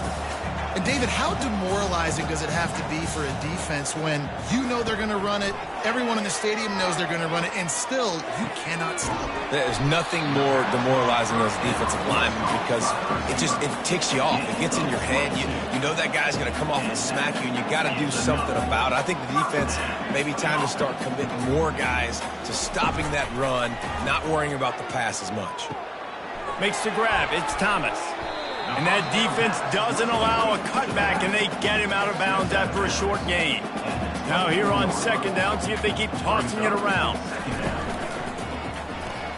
And David, how demoralizing does it have to be for a defense when you know they're going to run it, everyone in the stadium knows they're going to run it, and still you cannot stop it? There's nothing more demoralizing as a defensive lineman because it ticks you off. It gets in your head. You know that guy's going to come off and smack you, and you got to do something about it. I think the defense maybe time to start committing more guys to stopping that run, not worrying about the pass as much. Makes the grab. It's Thomas. And that defense doesn't allow a cutback, and they get him out of bounds after a short gain. Now here on 2nd down, see if they keep tossing it around.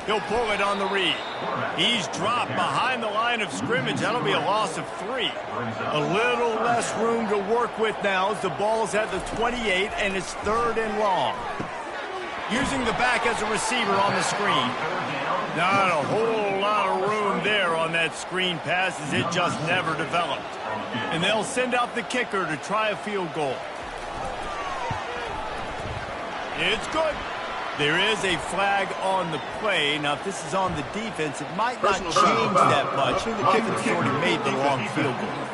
He'll pull it on the read. He's dropped behind the line of scrimmage. That'll be a loss of 3. A little less room to work with now as the ball's at the 28, and it's 3rd and long. Using the back as a receiver on the screen. Not a whole lot of room there on that screen pass as it just never developed. And they'll send out the kicker to try a field goal. It's good. There is a flag on the play. Now, if this is on the defense, it might not change that much. The kicker's already made the long field goal.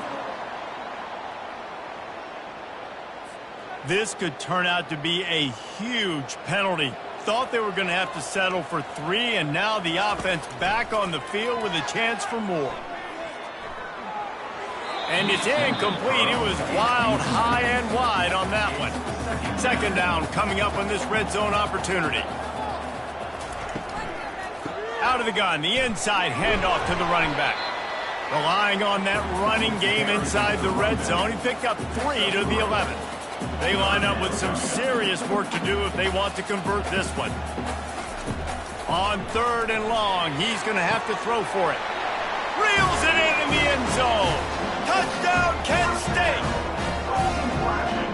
This could turn out to be a huge penalty. Thought they were going to have to settle for 3, and now the offense back on the field with a chance for more. And it's incomplete. It was wild, high and wide on that one. 2nd down coming up on this red zone opportunity. Out of the gun, the inside handoff to the running back. Relying on that running game inside the red zone, he picked up 3 to the 11. They line up with some serious work to do if they want to convert this one. On 3rd and long, he's going to have to throw for it. Reels it in the end zone. Touchdown, Kent State.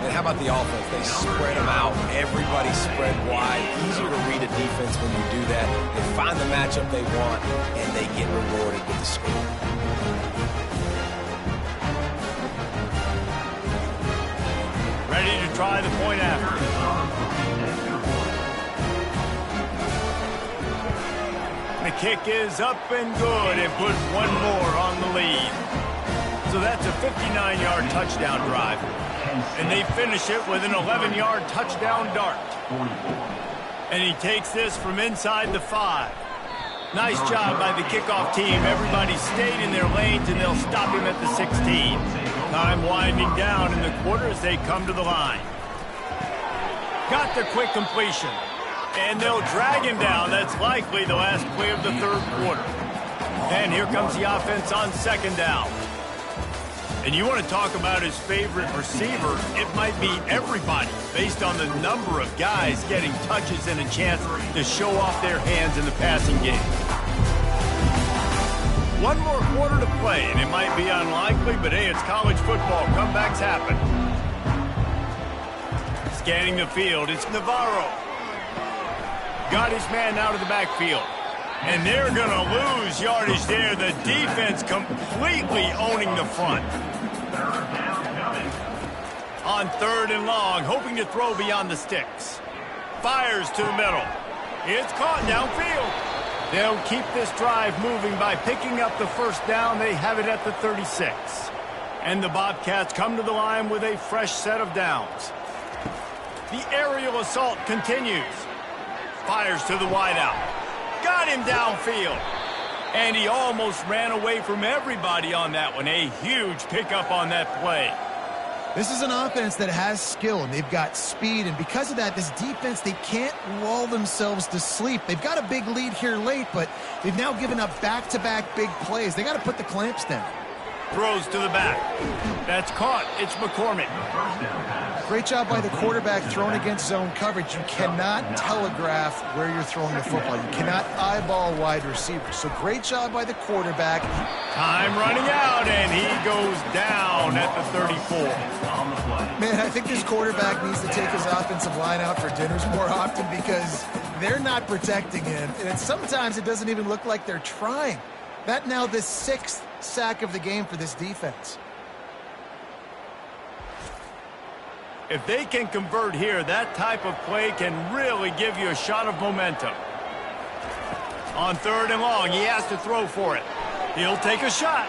And how about the offense? They spread them out. Everybody spread wide. Easier to read a defense when you do that. They find the matchup they want, and they get rewarded with the score. Ready to try the point after. The kick is up and good and puts 1 more on the lead. So that's a 59-yard touchdown drive. And they finish it with an 11-yard touchdown dart. And he takes this from inside the 5. Nice job by the kickoff team. Everybody stayed in their lanes, and they'll stop him at the 16. Time winding down in the quarter as they come to the line. Got the quick completion. And they'll drag him down. That's likely the last play of the 3rd quarter. And here comes the offense on 2nd down. And you want to talk about his favorite receiver, it might be everybody, based on the number of guys getting touches and a chance to show off their hands in the passing game. 1 more quarter to play, and it might be unlikely, but hey, it's college football. Comebacks happen. Scanning the field, it's Navarro. Got his man out of the backfield. And they're going to lose yardage there. The defense completely owning the front. On 3rd and long, hoping to throw beyond the sticks. Fires to the middle. It's caught downfield. They'll keep this drive moving by picking up the first down. They have it at the 36. And the Bobcats come to the line with a fresh set of downs. The aerial assault continues. Fires to the wideout. Got him downfield. And he almost ran away from everybody on that one. A huge pickup on that play. This is an offense that has skill, and they've got speed, and because of that, this defense, they can't lull themselves to sleep. They've got a big lead here late, but they've now given up back-to-back big plays. They got to put the clamps down. Throws to the back. That's caught. It's McCormick. Great job by the quarterback throwing against zone coverage. You cannot telegraph where you're throwing the football. You cannot eyeball wide receivers. So great job by the quarterback. Time running out, and he goes down at the 34. Man, I think this quarterback needs to take his offensive line out for dinners more often because they're not protecting him. And sometimes it doesn't even look like they're trying. That now the 6th sack of the game for this defense. If they can convert here, that type of play can really give you a shot of momentum. On 3rd and long, he has to throw for it. He'll take a shot.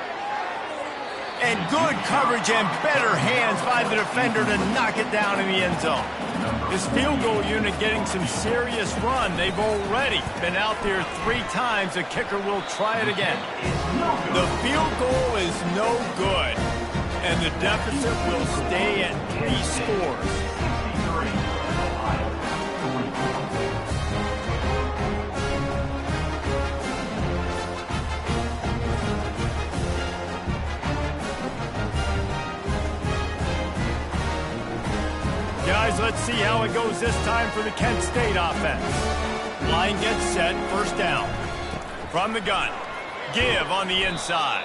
And good coverage and better hands by the defender to knock it down in the end zone. This field goal unit getting some serious run. They've already been out there 3 times. The kicker will try it again. The field goal is no good. And the deficit will stay at 3 scores. Guys, let's see how it goes this time for the Kent State offense. Line gets set, first down. From the gun, give on the inside.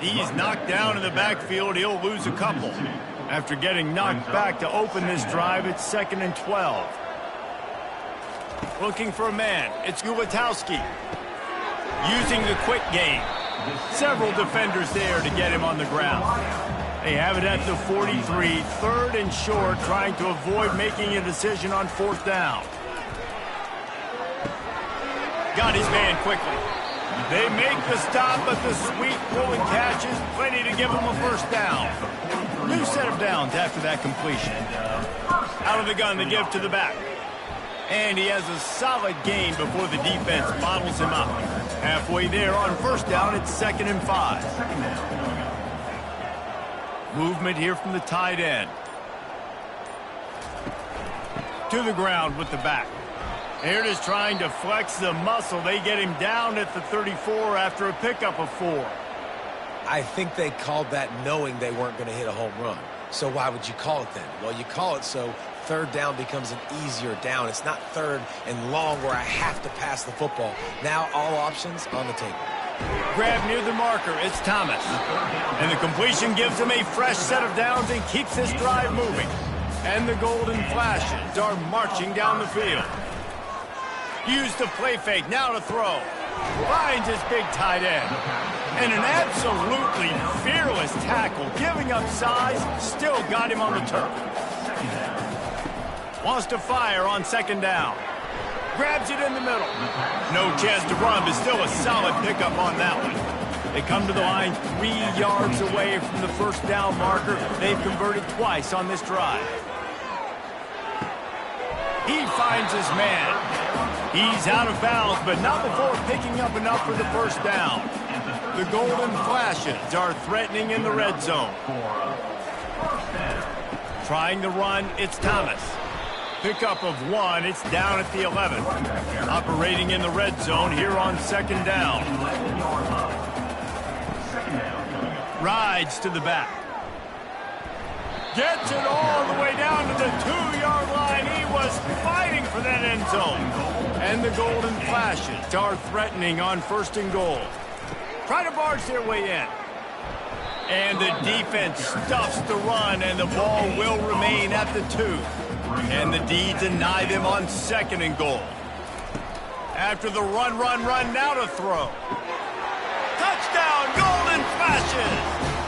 He's knocked down in the backfield. He'll lose a couple. After getting knocked back to open this drive, it's 2nd and 12. Looking for a man. It's Gulitowski. Using the quick game. Several defenders there to get him on the ground. They have it at the 43, 3rd and short, trying to avoid making a decision on 4th down. Got his man quickly. They make the stop, but the sweet rolling catch is plenty to give them a first down. New set of downs after that completion. Out of the gun, the give to the back. And he has a solid gain before the defense bottles him up. Halfway there on first down, it's 2nd and 5. Movement here from the tight end. To the ground with the back. Here it is trying to flex the muscle. They get him down at the 34 after a pickup of 4. I think they called that knowing they weren't going to hit a home run. So why would you call it then? Well, you call it so 3rd down becomes an easier down. It's not 3rd and long where I have to pass the football. Now all options on the table. Grab near the marker. It's Thomas. And the completion gives him a fresh set of downs and keeps this drive moving. And the Golden Flashes are marching down the field. Used to play fake, now to throw. Finds his big tight end. And an absolutely fearless tackle, giving up size, still got him on the turf. Wants to fire on 2nd down. Grabs it in the middle. No chance to run, but still a solid pickup on that one. They come to the line 3 yards away from the first down marker. They've converted twice on this drive. He finds his man. He's out of bounds, but not before picking up enough for the first down. The Golden Flashes are threatening in the red zone. Trying to run, it's Thomas. Pickup of 1, it's down at the 11. Operating in the red zone here on 2nd down. Rides to the back. Gets it all the way down to the 2-yard line. He was fighting for that end zone. And the Golden Flashes are threatening on 1st and goal. Try to barge their way in. And the defense stuffs the run, and the ball will remain at the 2. And the D deny them on 2nd and goal. After the run, now to throw. Touchdown, Golden Flashes!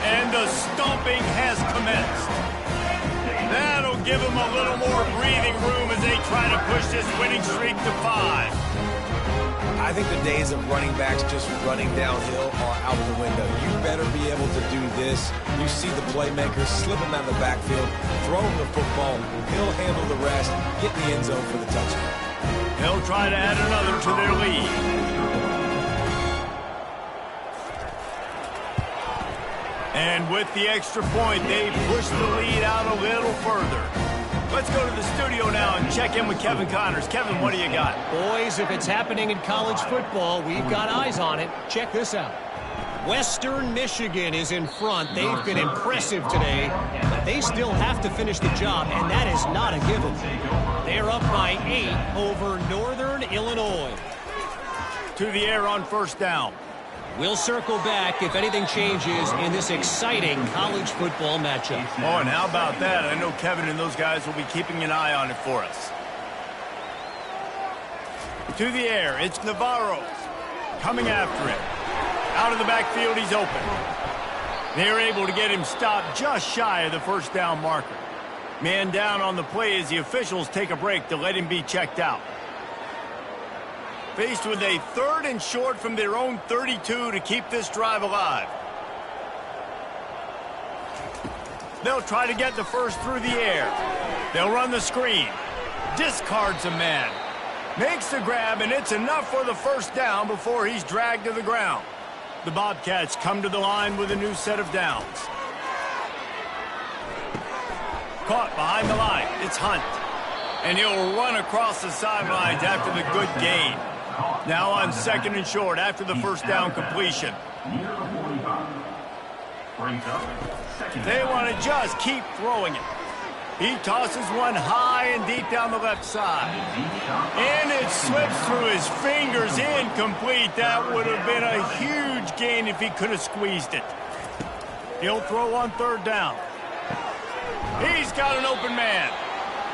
And the stomping has commenced. That'll give them a little more breathing room as they try to push this winning streak to 5. I think the days of running backs just running downhill are out the window. You better be able to do this. You see the playmaker, slip him out of the backfield, throw him the football, he'll handle the rest, get in the end zone for the touchdown. They'll try to add another to their lead. And with the extra point, they push the lead out a little further. Let's go to the studio now and check in with Kevin Connors. Kevin, what do you got? Boys, if it's happening in college football, we've got eyes on it. Check this out. Western Michigan is in front. They've been impressive today, but they still have to finish the job, and that is not a given. They're up by 8 over Northern Illinois. To the air on first down. We'll circle back if anything changes in this exciting college football matchup. Oh, and how about that? I know Kevin and those guys will be keeping an eye on it for us. To the air, it's Navarro coming after it. Out of the backfield, he's open. They're able to get him stopped just shy of the first down marker. Man down on the play as the officials take a break to let him be checked out. Faced with a 3rd and short from their own 32 to keep this drive alive. They'll try to get the first through the air. They'll run the screen. Discards a man. Makes the grab, and it's enough for the first down before he's dragged to the ground. The Bobcats come to the line with a new set of downs. Caught behind the line. It's Hunt. And he'll run across the sidelines after the good gain. Now on 2nd and short after the first down completion. They want to just keep throwing it. He tosses one high and deep down the left side. And it slips through his fingers, incomplete. That would have been a huge gain if he could have squeezed it. He'll throw on 3rd down. He's got an open man.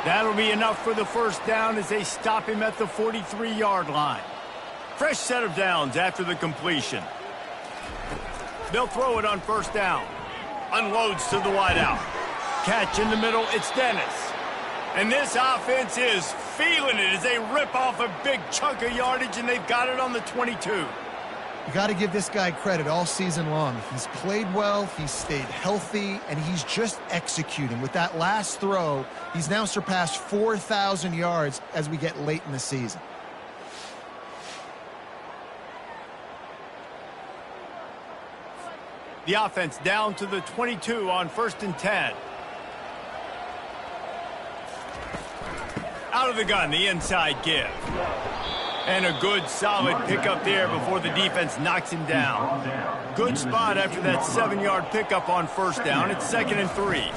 That'll be enough for the first down as they stop him at the 43-yard line. Fresh set of downs after the completion. They'll throw it on first down. Unloads to the wideout. Catch in the middle, it's Dennis. And this offense is feeling it as they rip off a big chunk of yardage, and they've got it on the 22. You got to give this guy credit all season long. He's played well, he's stayed healthy, and he's just executing. With that last throw, he's now surpassed 4,000 yards as we get late in the season. The offense down to the 22 on 1st and 10. Out of the gun, the inside give. And a good, solid pickup there before the defense knocks him down. Good spot after that 7-yard pickup on first down. It's 2nd and 3.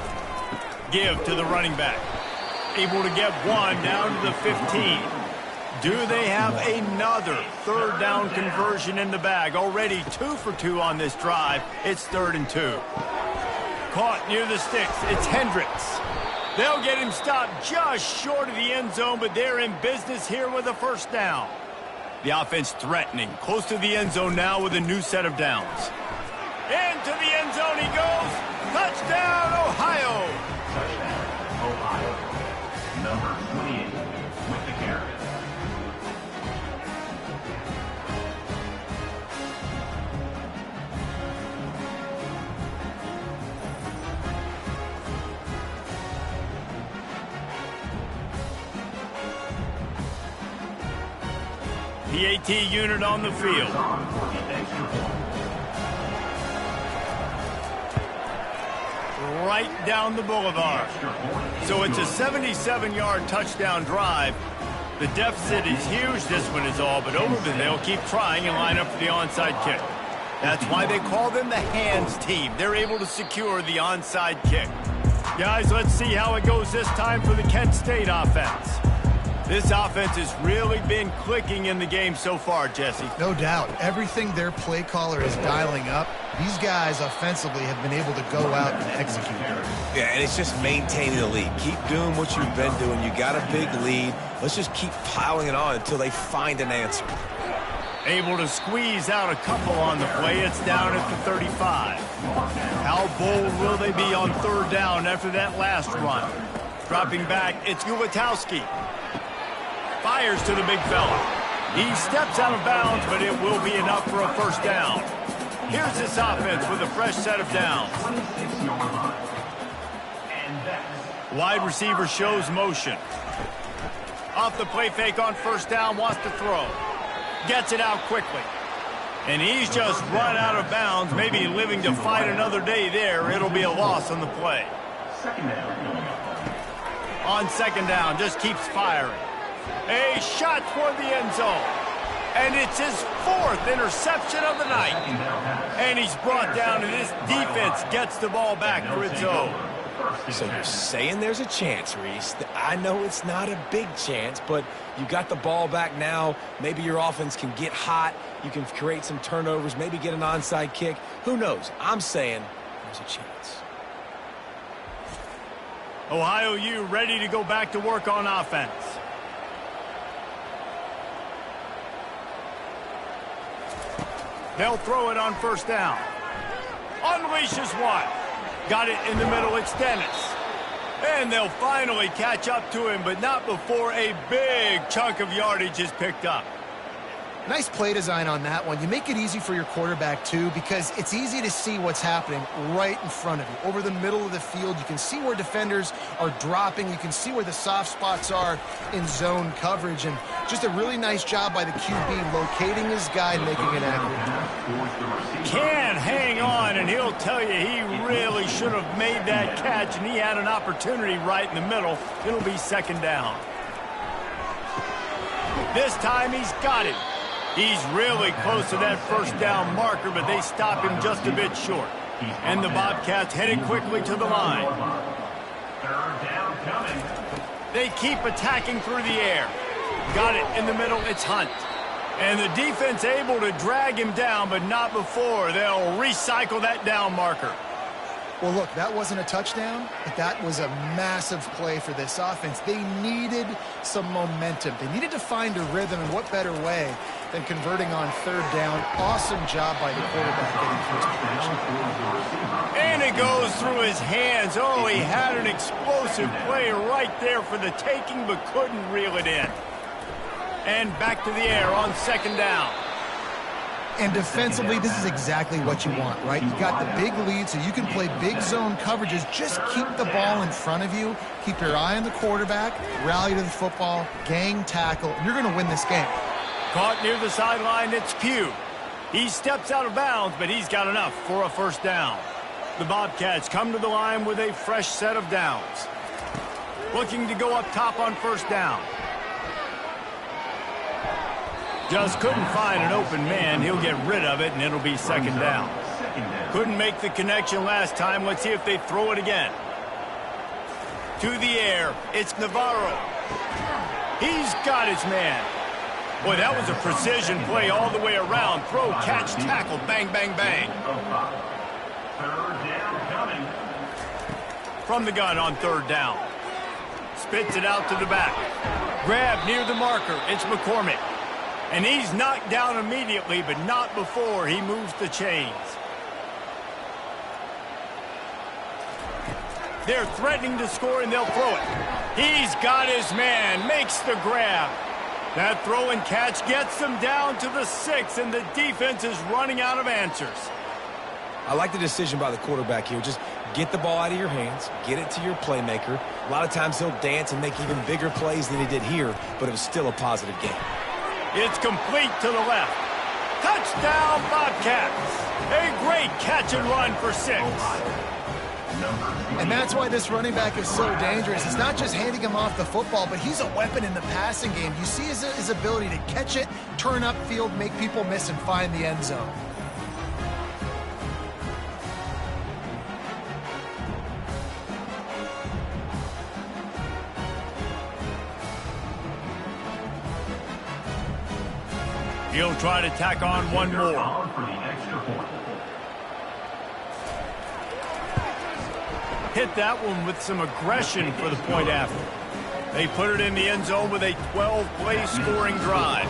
Give to the running back. Able to get one down to the 15. Do they have another 3rd down conversion in the bag? Already 2 for 2 on this drive. It's 3rd and 2. Caught near the sticks. It's Hendricks. They'll get him stopped just short of the end zone, but they're in business here with a first down. The offense threatening. Close to the end zone now with a new set of downs. Into the end zone he goes. Touchdown, Ohio. Touchdown, Ohio. Number 28 with the carry. The AT unit on the field. Right down the boulevard. So it's a 77-yard touchdown drive. The deficit is huge. This one is all but over. They'll keep trying and line up for the onside kick. That's why they call them the hands team. They're able to secure the onside kick. Guys, let's see how it goes this time for the Kent State offense. This offense has really been clicking in the game so far, Jesse. No doubt. Everything their play caller is dialing up, these guys offensively have been able to go out and execute. Yeah, and it's just maintaining the lead. Keep doing what you've been doing. You got a big lead. Let's just keep piling it on until they find an answer. Able to squeeze out a couple on the play. It's down at the 35. How bold will they be on 3rd down after that last run? Dropping back, it's Ulatowski. Fires to the big fella. He steps out of bounds, but it will be enough for a first down. Here's this offense with a fresh set of downs. Wide receiver shows motion. Off the play fake on first down, wants to throw. Gets it out quickly. And he's just run out of bounds, maybe living to fight another day there. It'll be a loss on the play. On second down, just keeps firing. A shot toward the end zone. And it's his 4th interception of the night. And he's brought down, and this defense gets the ball back for its own. So you're saying there's a chance, Reese. I know it's not a big chance, but you got the ball back now. Maybe your offense can get hot. You can create some turnovers, maybe get an onside kick. Who knows? I'm saying there's a chance. Ohio U ready to go back to work on offense. They'll throw it on first down. Unleashes one. Got it in the middle. It's Dennis. And they'll finally catch up to him, but not before a big chunk of yardage is picked up. Nice play design on that one. You make it easy for your quarterback, too, because it's easy to see what's happening right in front of you. Over the middle of the field, you can see where defenders are dropping. You can see where the soft spots are in zone coverage. And just a really nice job by the QB locating his guy and making it accurate. Can't hang on, and he'll tell you he really should have made that catch, and he had an opportunity right in the middle. It'll be second down. This time he's got it. He's really close to that first down marker, but they stop him just a bit short. And the Bobcats headed quickly to the line. They keep attacking through the air. Got it in the middle. It's Hunt. And the defense able to drag him down, but not before. They'll recycle that down marker. Well, look, that wasn't a touchdown, but that was a massive play for this offense. They needed some momentum. They needed to find a rhythm, and what better way than converting on third down. Awesome job by the quarterback getting first position. And it goes through his hands. Oh, he had an explosive play right there for the taking, but couldn't reel it in. And back to the air on second down. And defensively, this is exactly what you want, right? You got the big lead, so you can play big zone coverages. Just keep the ball in front of you. Keep your eye on the quarterback. Rally to the football. Gang tackle. And you're going to win this game. Caught near the sideline, it's Pugh. He steps out of bounds, but he's got enough for a first down. The Bobcats come to the line with a fresh set of downs. Looking to go up top on first down. Just couldn't find an open man. He'll get rid of it, and it'll be second down. Couldn't make the connection last time. Let's see if they throw it again. To the air, it's Navarro. He's got his man. Boy, that was a precision play all the way around. Throw, catch, tackle, bang, bang, bang. From the gun on third down. Spits it out to the back. Grab near the marker. It's McCormick. And he's knocked down immediately, but not before he moves the chains. They're threatening to score, and they'll throw it. He's got his man, makes the grab. That throw and catch gets them down to the 6, and the defense is running out of answers. I like the decision by the quarterback here. Just get the ball out of your hands, get it to your playmaker. A lot of times he'll dance and make even bigger plays than he did here, but it was still a positive game. It's complete to the left. Touchdown, Bobcats. A great catch and run for 6. And that's why this running back is so dangerous. It's not just handing him off the football, but he's a weapon in the passing game. You see his ability to catch it, turn upfield, make people miss, and find the end zone. He'll try to tack on one more. Hit that one with some aggression for the point after. They put it in the end zone with a 12-play scoring drive.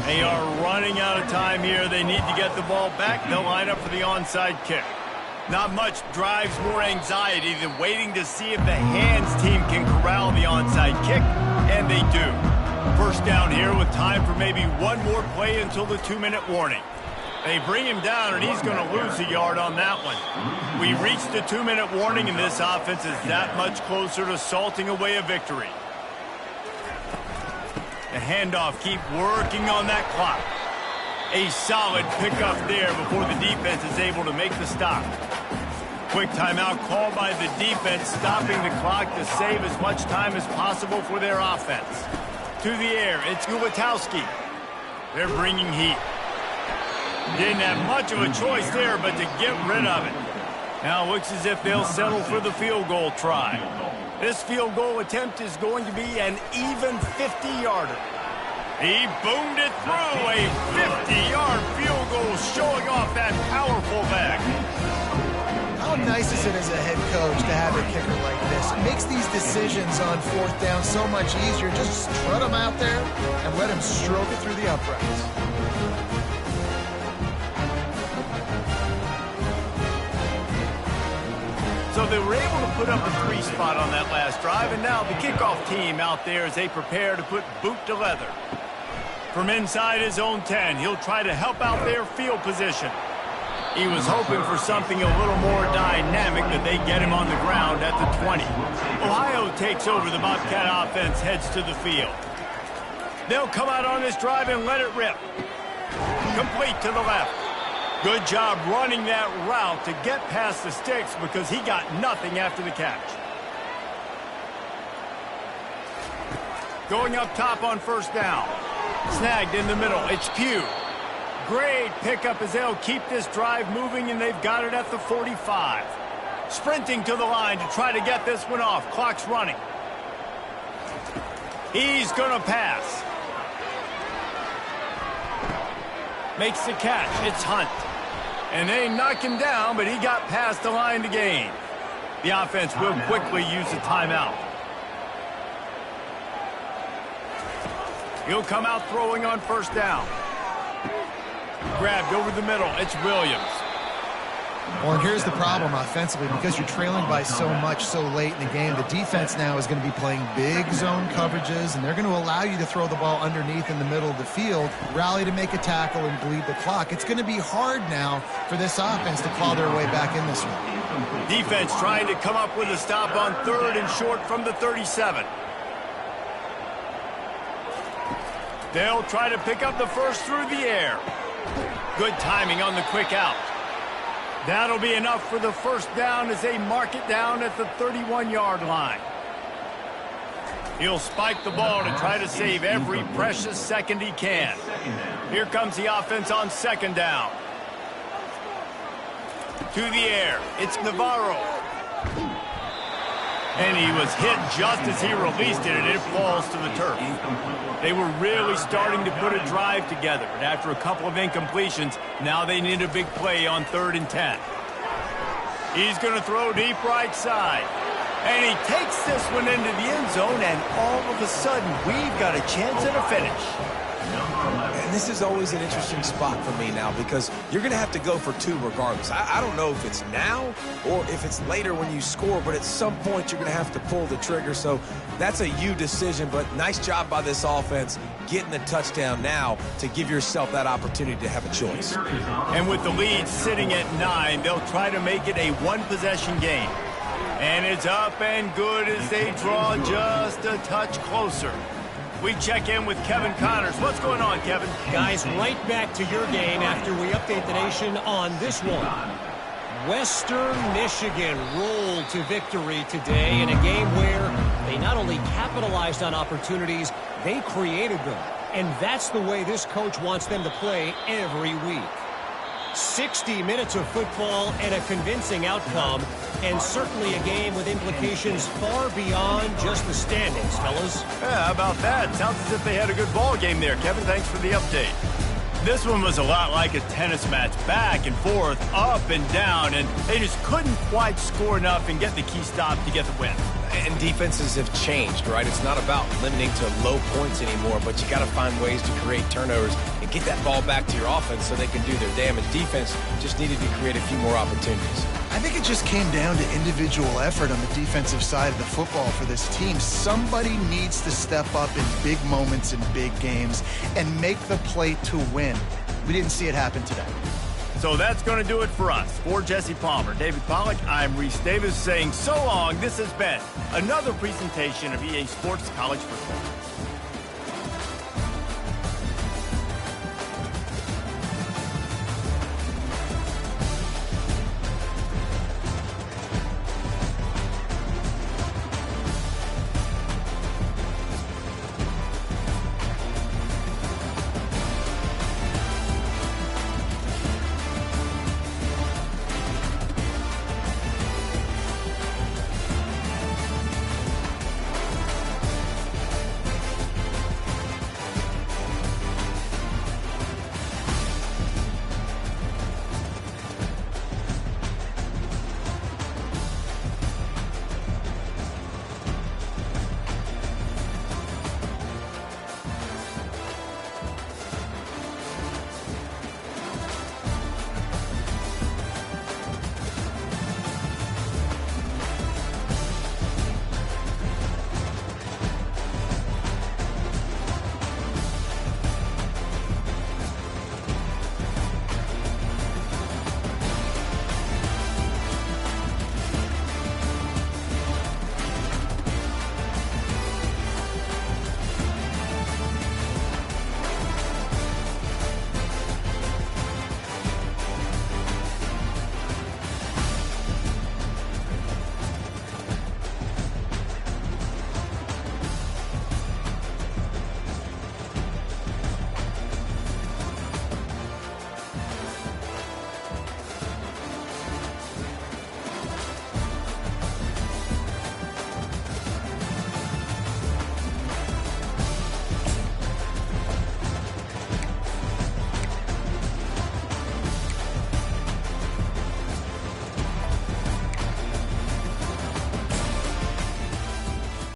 They are running out of time here. They need to get the ball back. They'll line up for the onside kick. Not much drives more anxiety than waiting to see if the hands team can corral the onside kick, and they do. First down here with time for maybe one more play until the 2-minute warning. They bring him down, and he's going to lose a yard on that one. We reached the 2-minute warning, and this offense is that much closer to salting away a victory. The handoff, keep working on that clock. A solid pickup there before the defense is able to make the stop. Quick timeout called by the defense, stopping the clock to save as much time as possible for their offense. To the air, it's Gulitowski. They're bringing heat. Didn't have much of a choice there, but to get rid of it. Now it looks as if they'll settle for the field goal try. This field goal attempt is going to be an even 50-yarder. He boomed it through, a 50-yard field goal showing off that powerful leg. How nice is it as a head coach to have a kicker like this? It makes these decisions on fourth down so much easier. Just strut him out there and let him stroke it through the uprights. So they were able to put up a 3 spot on that last drive, and now the kickoff team out there as they prepare to put boot to leather. From inside his own 10, he'll try to help out their field position. He was hoping for something a little more dynamic, that they get him on the ground at the 20. Ohio takes over. The Bobcat offense heads to the field. They'll come out on this drive and let it rip. Complete to the left. Good job running that route to get past the sticks because he got nothing after the catch. Going up top on first down. Snagged in the middle. It's Pugh. Great pickup as they'll keep this drive moving, and they've got it at the 45. Sprinting to the line to try to get this one off. Clock's running. He's going to pass. Makes the catch. It's Hunt. And they knock him down, but he got past the line to gain. The offense will quickly use a timeout. He'll come out throwing on first down. Grabbed over the middle. It's Williams. Well, and here's the problem offensively. Because you're trailing by so much so late in the game, the defense now is going to be playing big zone coverages, and they're going to allow you to throw the ball underneath in the middle of the field, rally to make a tackle, and bleed the clock. It's going to be hard now for this offense to claw their way back in this one. Defense trying to come up with a stop on 3rd and short from the 37. They'll try to pick up the first through the air. Good timing on the quick out. That'll be enough for the first down as they mark it down at the 31-yard line. He'll spike the ball to try to save every precious second he can. Here comes the offense on 2nd down. To the air. It's Navarro. And he was hit just as he released it, and it falls to the turf. They were really starting to put a drive together, but after a couple of incompletions, now they need a big play on 3rd and 10. He's going to throw deep right side. And he takes this one into the end zone, and all of a sudden, we've got a chance at a finish. And this is always an interesting spot for me now because you're going to have to go for 2 regardless. I don't know if it's now or if it's later when you score, but at some point you're going to have to pull the trigger. So that's a you decision, but nice job by this offense getting the touchdown now to give yourself that opportunity to have a choice. And with the lead sitting at 9, they'll try to make it a 1-possession game. And it's up and good as they draw just a touch closer. We check in with Kevin Connors. What's going on, Kevin? Guys, right back to your game after we update the nation on this one. Western Michigan rolled to victory today in a game where they not only capitalized on opportunities, they created them. And that's the way this coach wants them to play every week. 60 minutes of football and a convincing outcome, and certainly a game with implications far beyond just the standings, fellas. Yeah, how about that? Sounds as if they had a good ball game there. Kevin, thanks for the update. This one was a lot like a tennis match, back and forth, up and down, and they just couldn't quite score enough and get the key stop to get the win. And defenses have changed, right? It's not about limiting to low points anymore, but you got to find ways to create turnovers and get that ball back to your offense so they can do their damage. Defense just needed to create a few more opportunities. I think it just came down to individual effort on the defensive side of the football for this team. Somebody needs to step up in big moments in big games and make the play to win. We didn't see it happen today. So that's going to do it for us. For Jesse Palmer, David Pollack, I'm Reese Davis saying so long. This has been another presentation of EA Sports College Football.